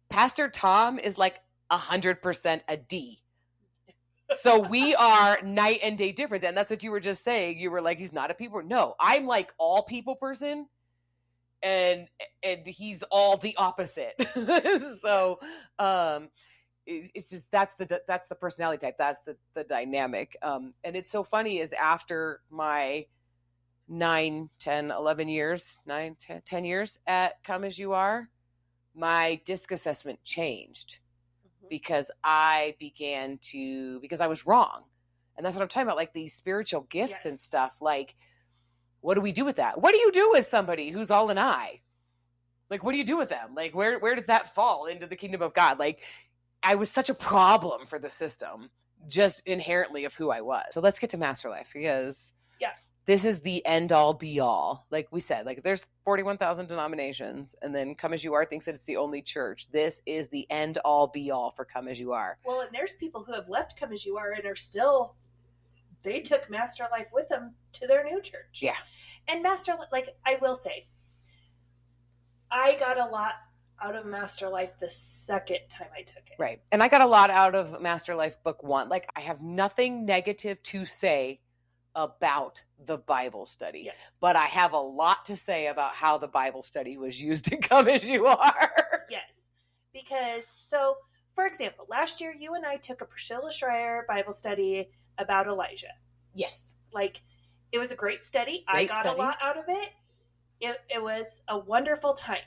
Pastor Tom is like 100% a D. So we are night and day difference. And that's what you were just saying. You were like, he's not a people. No, I'm like all people person. And he's all the opposite. So it's just that's the personality type. That's the dynamic. And it's so funny is after my 10 years at Come As You Are, my DISC assessment changed because I was wrong. And that's what I'm talking about, like these spiritual gifts and stuff. Like, what do we do with that? What do you do with somebody who's all an I? Like, what do you do with them? Like, where does that fall into the kingdom of God? Like, I was such a problem for the system, just inherently of who I was. So let's get to Master Life because this is the end all be all. Like we said, like there's 41,000 denominations and then Come As You Are thinks that it's the only church. This is the end all be all for Come As You Are. Well, and there's people who have left Come As You Are and are still, they took Master Life with them to their new church. Yeah. And Master, like I will say, I got a lot out of Master Life the second time I took it. Right. And I got a lot out of Master Life book 1. Like I have nothing negative to say about the Bible study. Yes. But I have a lot to say about how the Bible study was used to Come As You Are. Yes. Because, so, for example, last year you and I took a Priscilla Schreier Bible study about Elijah. Yes. Like, it was a great study. I got a lot out of it. It was a wonderful time.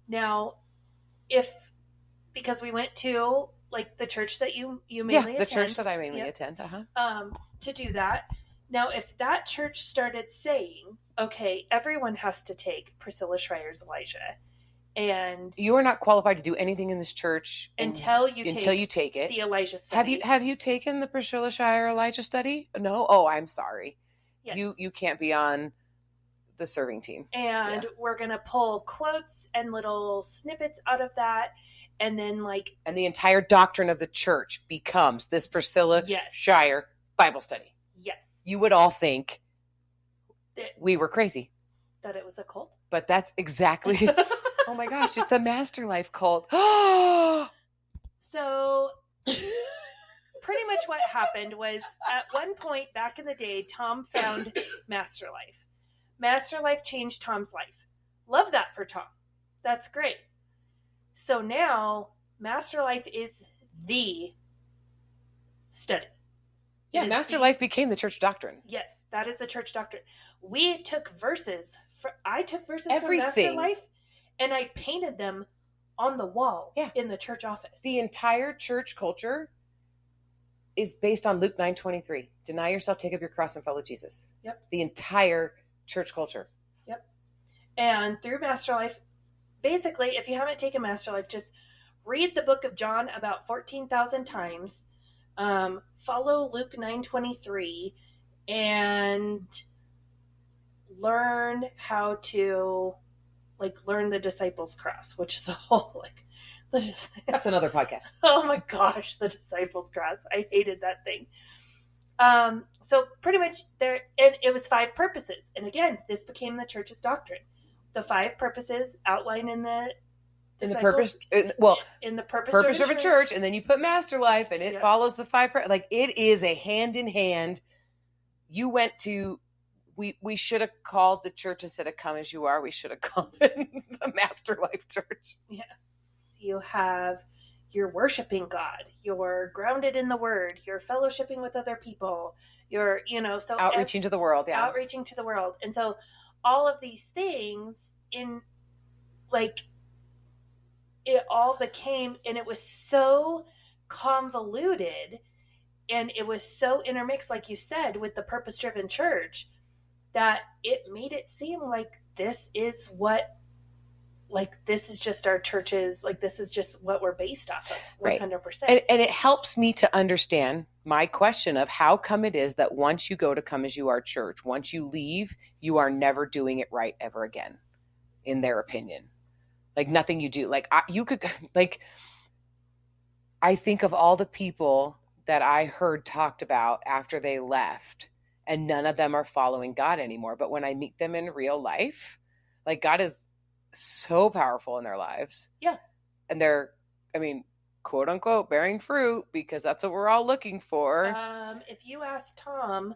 Now, because we went to, like, the church that you mainly attend. Yeah, the church that I mainly attend. To do that. Now, if that church started saying, okay, everyone has to take Priscilla Schreier's Elijah, and you are not qualified to do anything in this church until you take it. The Elijah study. Have you taken the Priscilla Schreier Elijah study? No? Oh, I'm sorry. Yes. You can't be on the serving team. And we're going to pull quotes and little snippets out of that. And then and the entire doctrine of the church becomes this Priscilla Schreier Bible study. Yes. You would all think we were crazy. That it was a cult. But that's exactly, oh my gosh, it's a Master Life cult. So pretty much what happened was at one point back in the day, Tom found Master Life. Master Life changed Tom's life. Love that for Tom. That's great. So now Master Life is the study. Yeah, Master Life became the church doctrine. Yes, that is the church doctrine. I took verses from everything. Master Life, and I painted them on the wall in the church office. The entire church culture is based on Luke 9:23. Deny yourself, take up your cross, and follow Jesus. Yep. The entire church culture. Yep. And through Master Life, basically, if you haven't taken Master Life, just read the book of John about 14,000 times. Follow Luke 9:23 and learn how to learn the disciples' cross, which is a whole that's another podcast. Oh my gosh, the disciples' cross. I hated that thing. So pretty much and it was 5 purposes. And again, this became the church's doctrine. The 5 purposes outlined in the purpose of a church, and then you put Master Life, and it follows the 5. It is a hand in hand. You went to, we should have called the church instead of Come As You Are. We should have called it the Master Life Church. Yeah. You have, you're worshiping God. You're grounded in the Word. You're fellowshipping with other people. You're, so outreaching to the world. Yeah, outreaching to the world, and so all of these things it all became, and it was so convoluted and it was so intermixed, like you said, with the purpose-driven church, that it made it seem like this is just our churches, this is just what we're based off of, 100%. Right. And it helps me to understand my question of how come it is that once you go to Come As You Are church, once you leave, you are never doing it right ever again, in their opinion. Nothing you do. I think of all the people that I heard talked about after they left, and none of them are following God anymore. But when I meet them in real life, God is so powerful in their lives. Yeah. And they're, quote unquote, bearing fruit, because that's what we're all looking for. If you ask Tom,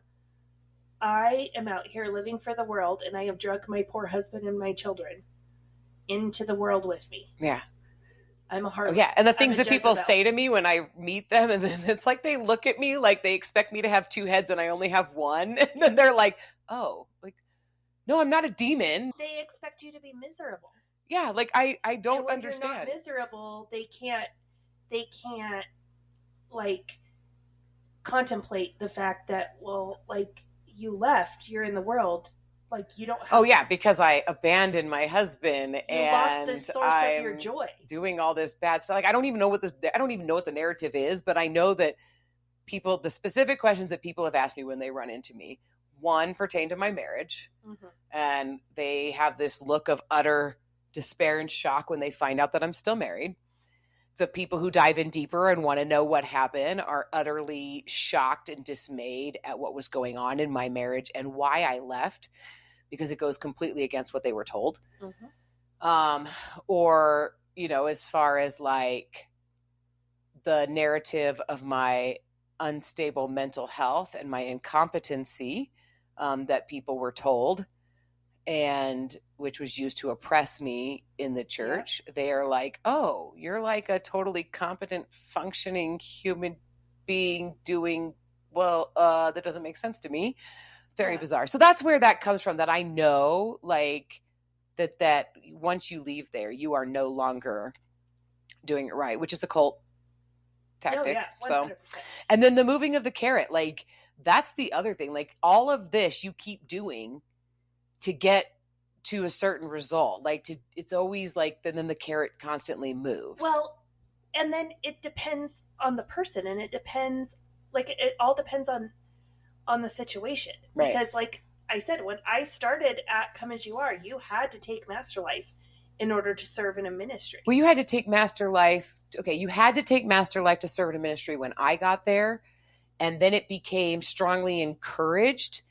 I am out here living for the world, and I have drug my poor husband and my children into the world with me. Yeah. I'm a harlot. Oh, yeah. And the things that people say to me when I meet them, and then it's they look at me like they expect me to have 2 heads and I only have 1. And then they're like, oh, no, I'm not a demon. They expect you to be miserable. Yeah. I don't when understand. You're not miserable. They can't contemplate the fact that, you left, you're in the world. You don't have. Oh yeah, because I abandoned my husband and lost the source of your joy. Doing all this bad stuff. I don't even know what the narrative is, but I know that the specific questions that people have asked me when they run into me, one pertain to my marriage, and they have this look of utter despair and shock when they find out that I'm still married. The people who dive in deeper and want to know what happened are utterly shocked and dismayed at what was going on in my marriage and why I left, because it goes completely against what they were told. Or, as far as the narrative of my unstable mental health and my incompetency, that people were told, and which was used to oppress me in the church. Yeah. They are like, oh, you're like a totally competent, functioning human being doing, well, that doesn't make sense to me. Very bizarre. So that's where that comes from, that I know, like, that once you leave there, you are no longer doing it right, which is a cult tactic. Oh, yeah, 100%. So, and then the moving of the carrot, like, that's the other thing. Like, all of this you keep doing to get to a certain result. Like, it's always like, then the carrot constantly moves. Well, and then it depends on the person, and it depends, like, it all depends on the situation. Right. Because, like I said, when I started at Come As You Are, you had to take Master Life in order to serve in a ministry. Well, you had to take Master Life. Okay, you had to take Master Life to serve in a ministry when I got there. And then it became strongly encouraged.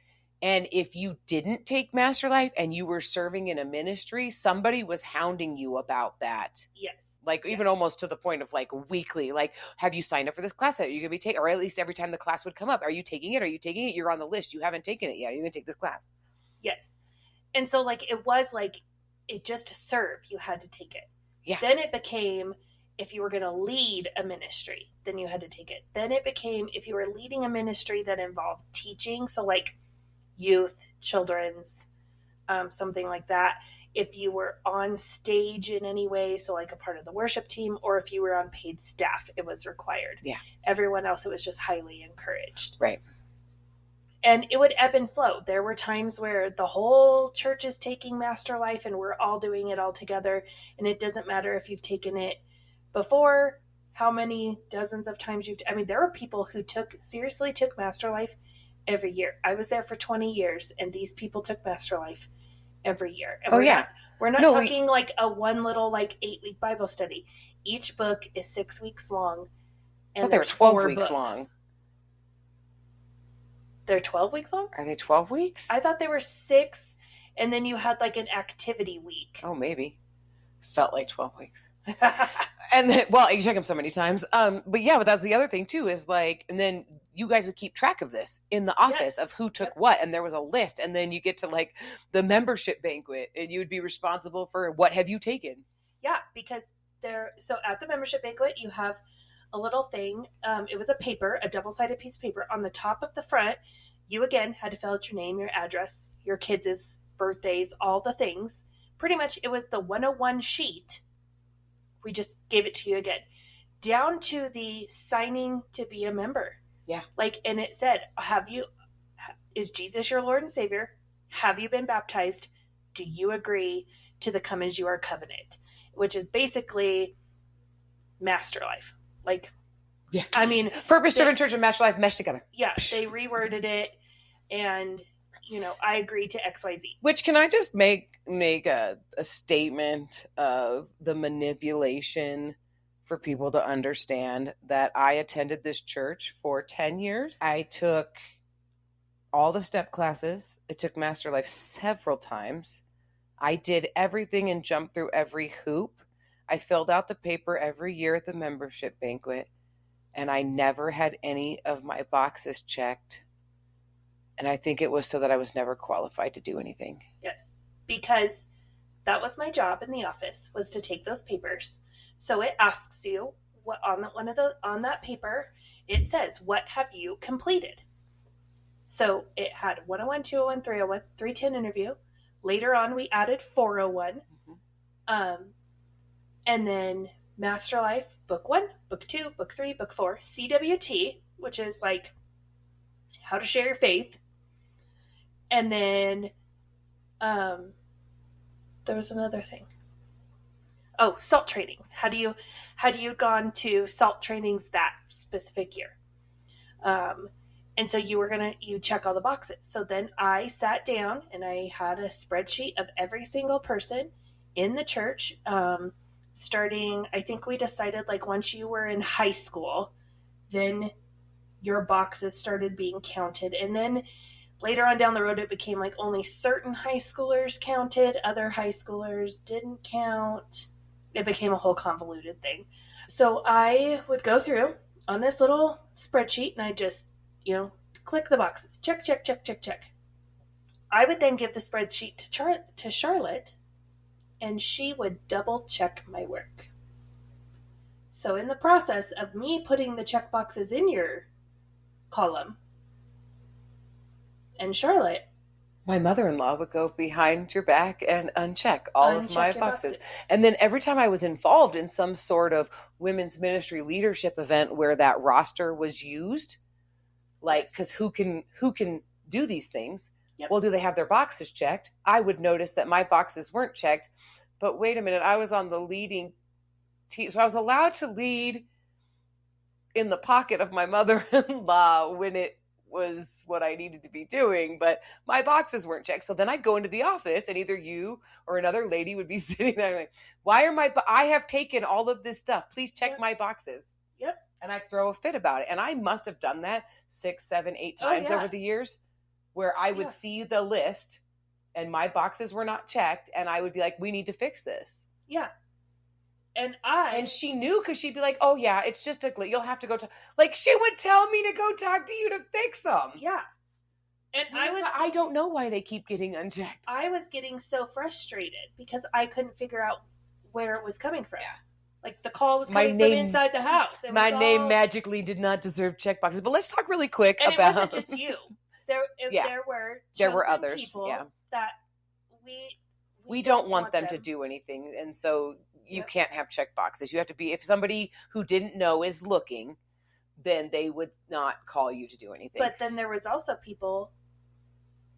And if you didn't take Master Life and you were serving in a ministry, somebody was hounding you about that. Yes. Like, even almost to the point of, like, weekly, like, have you signed up for this class? Are you going to be taking, or at least every time the class would come up, are you taking it? Are you taking it? You're on the list. You haven't taken it yet. Are you going to take this class? Yes. And so, like, it was like, it just to serve, you had to take it. Yeah. Then it became, if you were going to lead a ministry, then you had to take it. Then it became, if you were leading a ministry that involved teaching, so like youth, children's, something like that. If you were on stage in any way, so like a part of the worship team, or if you were on paid staff, it was required. Yeah. Everyone else, it was just highly encouraged. Right. And it would ebb and flow. There were times where the whole church is taking Master Life and we're all doing it all together. And it doesn't matter if you've taken it before, how many dozens of times I mean, there were people who seriously took Master Life every year. I was there for 20 years and these people took Master Life every year. And we're not talking like a one little, like, 8-week Bible study. Each book is 6 weeks long. And I thought they were 12 weeks long. They're 12 weeks long? Are they 12 weeks? I thought they were 6, and then you had like an activity week. Oh, maybe. Felt like 12 weeks. And then, well, you check them so many times. But that's the other thing too, is like, and then you guys would keep track of this in the office of who took what, and there was a list, and then you get to like the membership banquet, and you would be responsible for what have you taken. Yeah, because so at the membership banquet, you have a little thing. It was a paper, a double-sided piece of paper. On the top of the front, you again had to fill out your name, your address, your kids' birthdays, all the things. Pretty much it was the 101 sheet. We just gave it to you again. Down to the signing to be a member. Yeah. Like, and it said, is Jesus your Lord and Savior? Have you been baptized? Do you agree to the Come As You Are covenant? Which is basically Master Life. Like, yeah. I mean, Purpose-driven church and Master Life meshed together. Yeah, they reworded it, and I agree to XYZ. Which, can I just make a statement of the manipulation for people to understand that I attended this church for 10 years. I took all the step classes. I took Master Life several times. I did everything and jumped through every hoop. I filled out the paper every year at the membership banquet, and I never had any of my boxes checked. And I think it was so that I was never qualified to do anything. Yes, because that was my job in the office, was to take those papers. So it asks you what on that paper, it says, what have you completed? So it had 101, 201, 301, 310 interview. Later on, we added 401. Mm-hmm. And then Master Life, book 1, book 2, book 3, book 4, CWT, which is like how to share your faith. And then there was another thing. Oh, SALT trainings. Had you gone to SALT trainings that specific year? And so you check all the boxes. So then I sat down and I had a spreadsheet of every single person in the church, starting, I think we decided like once you were in high school, then your boxes started being counted. And then later on down the road, it became like only certain high schoolers counted, other high schoolers didn't count. It became a whole convoluted thing. So I would go through on this little spreadsheet and I just, click the boxes. Check, check, check, check, check. I would then give the spreadsheet to Charlotte, and she would double check my work. So in the process of me putting the check boxes in your column, and Charlotte, my mother-in-law would go behind your back and uncheck all of my boxes. boxes. And then every time I was involved in some sort of women's ministry leadership event where that roster was used, like, because who can do these things? Yep. Well, do they have their boxes checked? I would notice that my boxes weren't checked. But wait a minute, I was on the leading team, so I was allowed to lead in the pocket of my mother-in-law when it was what I needed to be doing, but my boxes weren't checked. So then I'd go into the office and either you or another lady would be sitting there like, why are I have taken all of this stuff. Please check my boxes. Yep. And I'd throw a fit about it. And I must have done that 6, 7, 8 times over the years where I would see the list and my boxes were not checked. And I would be like, we need to fix this. Yeah. And she knew because she'd be like, oh yeah, it's just you'll have to go to, like, she would tell me to go talk to you to fix them. Yeah. And I don't know why they keep getting unchecked. I was getting so frustrated because I couldn't figure out where it was coming from. Yeah. Like the call was coming from inside the house. My name magically did not deserve checkboxes. But let's talk really quick about. And it wasn't just you. There were others. People that we don't want them to do anything, and so you can't have check boxes. You have to be, if somebody who didn't know is looking, then they would not call you to do anything. But then there was also people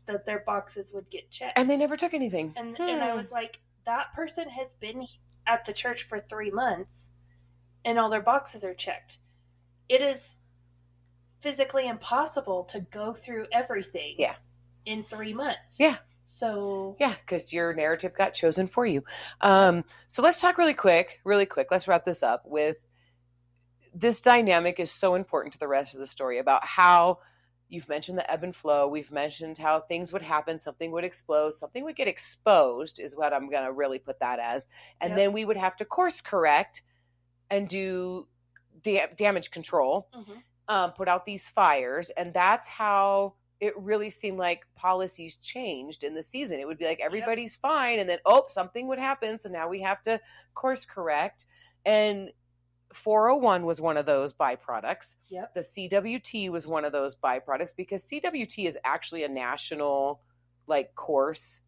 that their boxes would get checked. And they never took anything. And I was like, that person has been at the church for 3 months and all their boxes are checked. It is physically impossible to go through everything in 3 months. Yeah. So because your narrative got chosen for you. So let's talk really quick. Let's wrap this up with this dynamic is so important to the rest of the story about how you've mentioned the ebb and flow. We've mentioned how things would happen. Something would explode. Something would get exposed is what I'm going to really put that as. And then we would have to course correct and do damage control, put out these fires. And that's how it really seemed like policies changed in the season. It would be like everybody's fine, and then something would happen, so now we have to course correct. And 401 was one of those byproducts. Yep. The CWT was one of those byproducts because CWT is actually a national course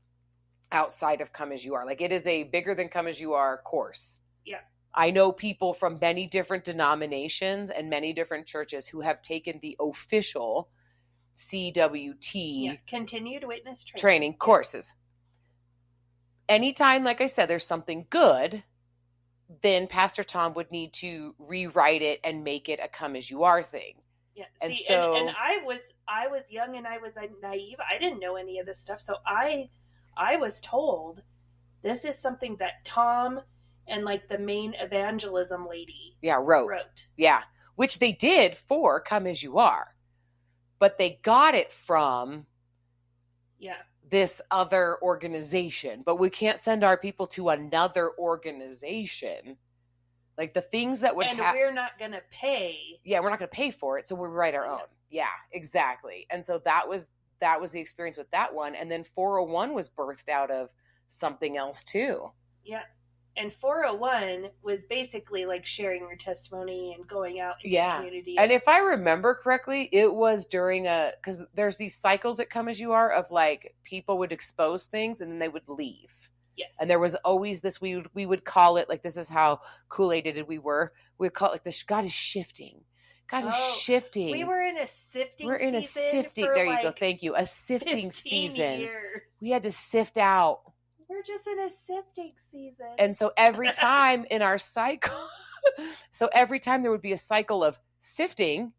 outside of Come As You Are. Like, it is a bigger than Come As You Are course. Yeah. I know people from many different denominations and many different churches who have taken the official CWT continued witness training courses. Anytime, like I said, there's something good, then Pastor Tom would need to rewrite it and make it a Come As You Are thing. Yeah. And I was young and I was naive. I didn't know any of this stuff. So I was told this is something that Tom and the main evangelism lady wrote. Yeah. Which they did for Come As You Are. But they got it from this other organization. But we can't send our people to another organization. Like the things that would happen. And we're not going to pay. Yeah, we're not going to pay for it. So we'll write our own. Yeah, exactly. And so that was the experience with that one. And then 401 was birthed out of something else too. Yeah. And 401 was basically sharing your testimony and going out into the community. And if I remember correctly, it was during because there's these cycles that Come As You Are of people would expose things and then they would leave. Yes. And there was always this, we would call it, this is how Kool-Aided we were. We would call it this, God is shifting. God is shifting. We were in a sifting season. We're in a sifting, there you go, thank you. A sifting season. Years. We had to sift out. We're just in a sifting season. And so every time in our cycle, every time there would be a cycle of sifting,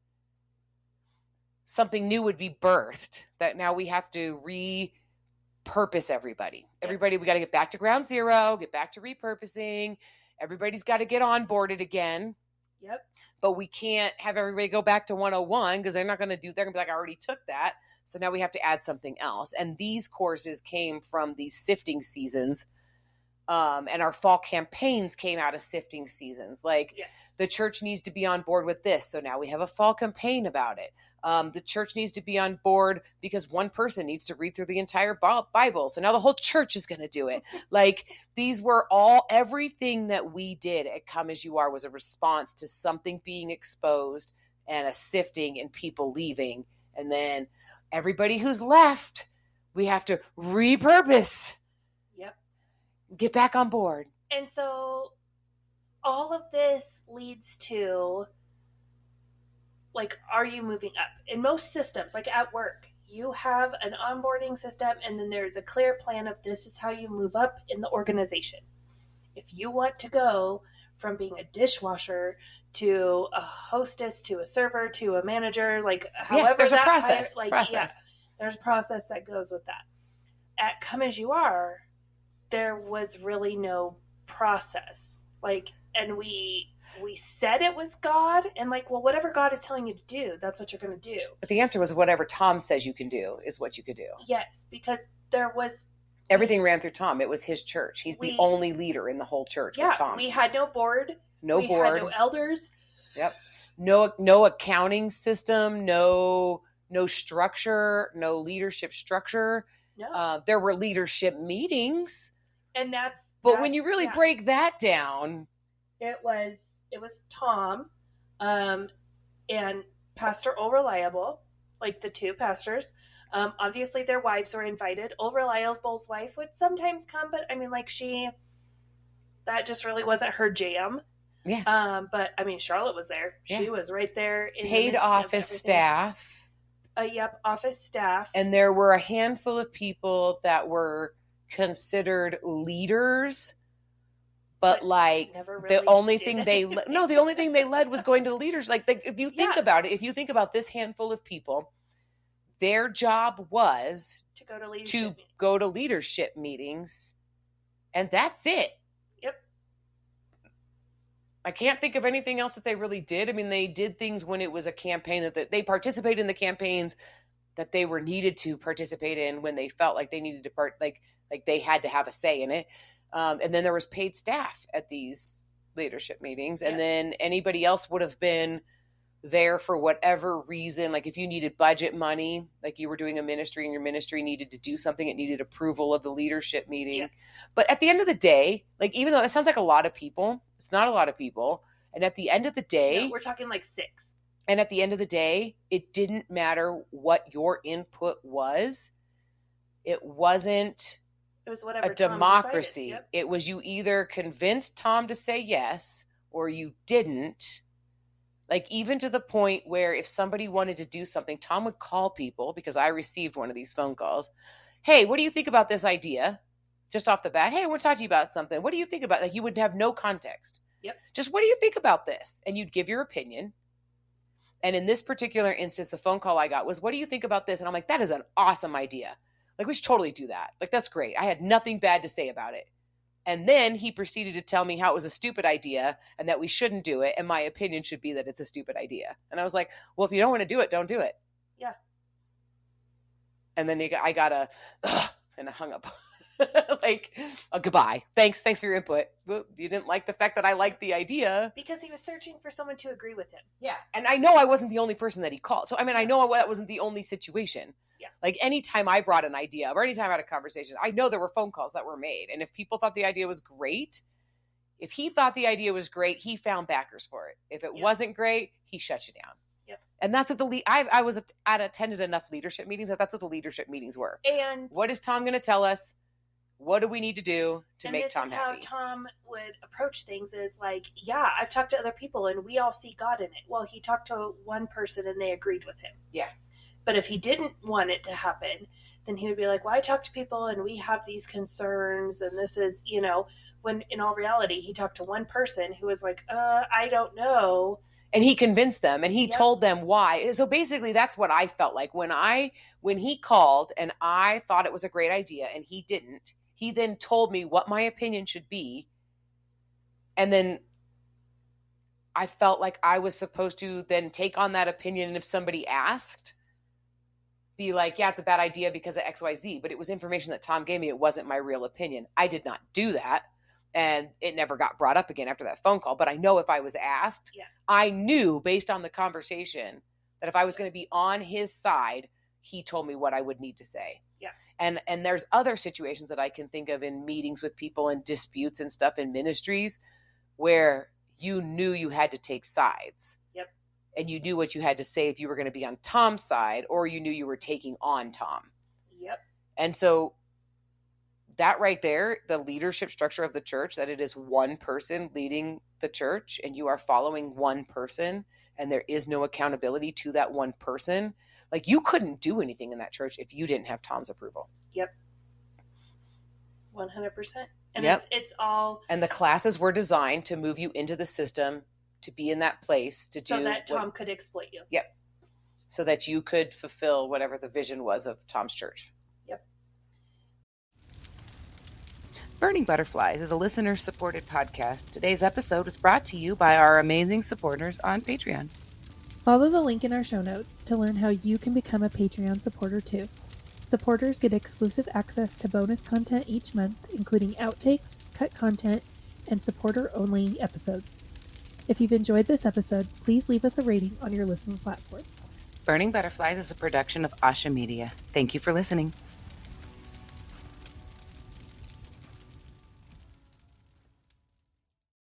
something new would be birthed that now we have to repurpose everybody. Everybody, we got to get back to ground zero, get back to repurposing. Everybody's got to get onboarded again. Yep. But we can't have everybody go back to 101 because they're going to be like, I already took that. So now we have to add something else. And these courses came from these sifting seasons And our fall campaigns came out of sifting seasons. Like, Yes. the church needs to be on board with this. So now we have a fall campaign about it. The church needs to be on board because one person needs to read through the entire Bible. So now the whole church is going to do it. Like, these were everything that we did at Come As You Are was a response to something being exposed and a sifting and people leaving. And then everybody who's left, we have to repurpose. Yep. Get back on board. And so all of this leads to, like, are you moving up? In most systems, like at work, you have an onboarding system, and then there's a clear plan of this is how you move up in the organization. If you want to go from being a dishwasher to a hostess to a server to a manager, like however there's that a process. There's a process that goes with that. At Come As You Are, there was really no process. Like, and we said it was God, and like, well, whatever God is telling you to do, that's what you're going to do. But the answer was whatever Tom says you can do is what you could do. Yes, because there was everything ran through Tom. It was his church. He's the only leader in the whole church. Was Tom. We had no board. We had no elders. Yep. No accounting system. No structure. No leadership structure. No. There were leadership meetings. And But when you really break that down, it was Tom, and Pastor Old Reliable, like the two pastors. Obviously their wives were invited. Old Reliable's wife would sometimes come, but I mean, like, that just really wasn't her jam. Yeah. But I mean, Charlotte was there. Yeah. She was right there. In paid the midst office of staff. Yep, office staff. And there were a handful of people that were considered leaders, but like really the only thing they led was going to the leaders. Like, if you think about it, if you think about this handful of people, their job was to go to leadership meetings, and that's it. Yep. I can't think of anything else that they really did. I mean, they did things when it was a campaign that they participated in the campaigns that they were needed to participate in when they felt like they needed to like they had to have a say in it. And then there was paid staff at these leadership meetings. And then anybody else would have been there for whatever reason. Like, if you needed budget money, like you were doing a ministry and your ministry needed to do something, it needed approval of the leadership meeting. Yeah. But at the end of the day, like, even though it sounds like a lot of people, it's not a lot of people. And at the end of the day, we're talking like 6. And at the end of the day, it didn't matter what your input was. It wasn't whatever a democracy. Yep. It was you either convinced Tom to say yes or you didn't. Like, even to the point where if somebody wanted to do something, Tom would call people, because I received one of these phone calls. Hey, what do you think about this idea? Just off the bat. Hey, I want to talk to you about something. What do you think about it? Like, you would have no context. Yep. Just, what do you think about this? And you'd give your opinion. And in this particular instance, the phone call I got was, what do you think about this? And I'm like, that is an awesome idea. Like, we should totally do that. Like, that's great. I had nothing bad to say about it. And then he proceeded to tell me how it was a stupid idea and that we shouldn't do it. And my opinion should be that it's a stupid idea. And I was like, well, if you don't want to do it, don't do it. Yeah. And then I got and I hung up. Like, goodbye. Thanks for your input. Well, you didn't like the fact that I liked the idea. Because he was searching for someone to agree with him. Yeah. And I know I wasn't the only person that he called. So, I mean, I know that wasn't the only situation. Yeah. Like, anytime I brought an idea up or anytime I had a conversation, I know there were phone calls that were made. And if people thought the idea was great, if he thought the idea was great, he found backers for it. If it wasn't great, he shut you down. Yep. And that's what I attended enough leadership meetings that that's what the leadership meetings were. And what is Tom going to tell us? What do we need to do to make Tom happy? And this is how Tom would approach things is like, yeah, I've talked to other people and we all see God in it. Well, he talked to one person and they agreed with him. Yeah. But if he didn't want it to happen, then he would be like, well, I talked to people and we have these concerns and this is, when in all reality, he talked to one person who was like, I don't know. And he convinced them and he told them why. So basically that's what I felt like when he called and I thought it was a great idea and he didn't. He then told me what my opinion should be. And then I felt like I was supposed to then take on that opinion. And if somebody asked, be like, yeah, it's a bad idea because of XYZ. But it was information that Tom gave me. It wasn't my real opinion. I did not do that. And it never got brought up again after that phone call. But I know if I was asked, I knew based on the conversation that if I was going to be on his side, he told me what I would need to say. Yeah. And there's other situations that I can think of in meetings with people and disputes and stuff in ministries where you knew you had to take sides. Yep. And you knew what you had to say if you were going to be on Tom's side, or you knew you were taking on Tom. Yep. And so that right there, the leadership structure of the church, that it is one person leading the church and you are following one person and there is no accountability to that one person. Like, you couldn't do anything in that church if you didn't have Tom's approval. Yep. 100%. And Yep. it's all. And the classes were designed to move you into the system, to be in that place, to so do. So that Tom could exploit you. Yep. So that you could fulfill whatever the vision was of Tom's church. Yep. Burning Butterflies is a listener-supported podcast. Today's episode is brought to you by our amazing supporters on Patreon. Follow the link in our show notes to learn how you can become a Patreon supporter too. Supporters get exclusive access to bonus content each month, including outtakes, cut content, and supporter-only episodes. If you've enjoyed this episode, please leave us a rating on your listening platform. Burning Butterflies is a production of Asha Media. Thank you for listening.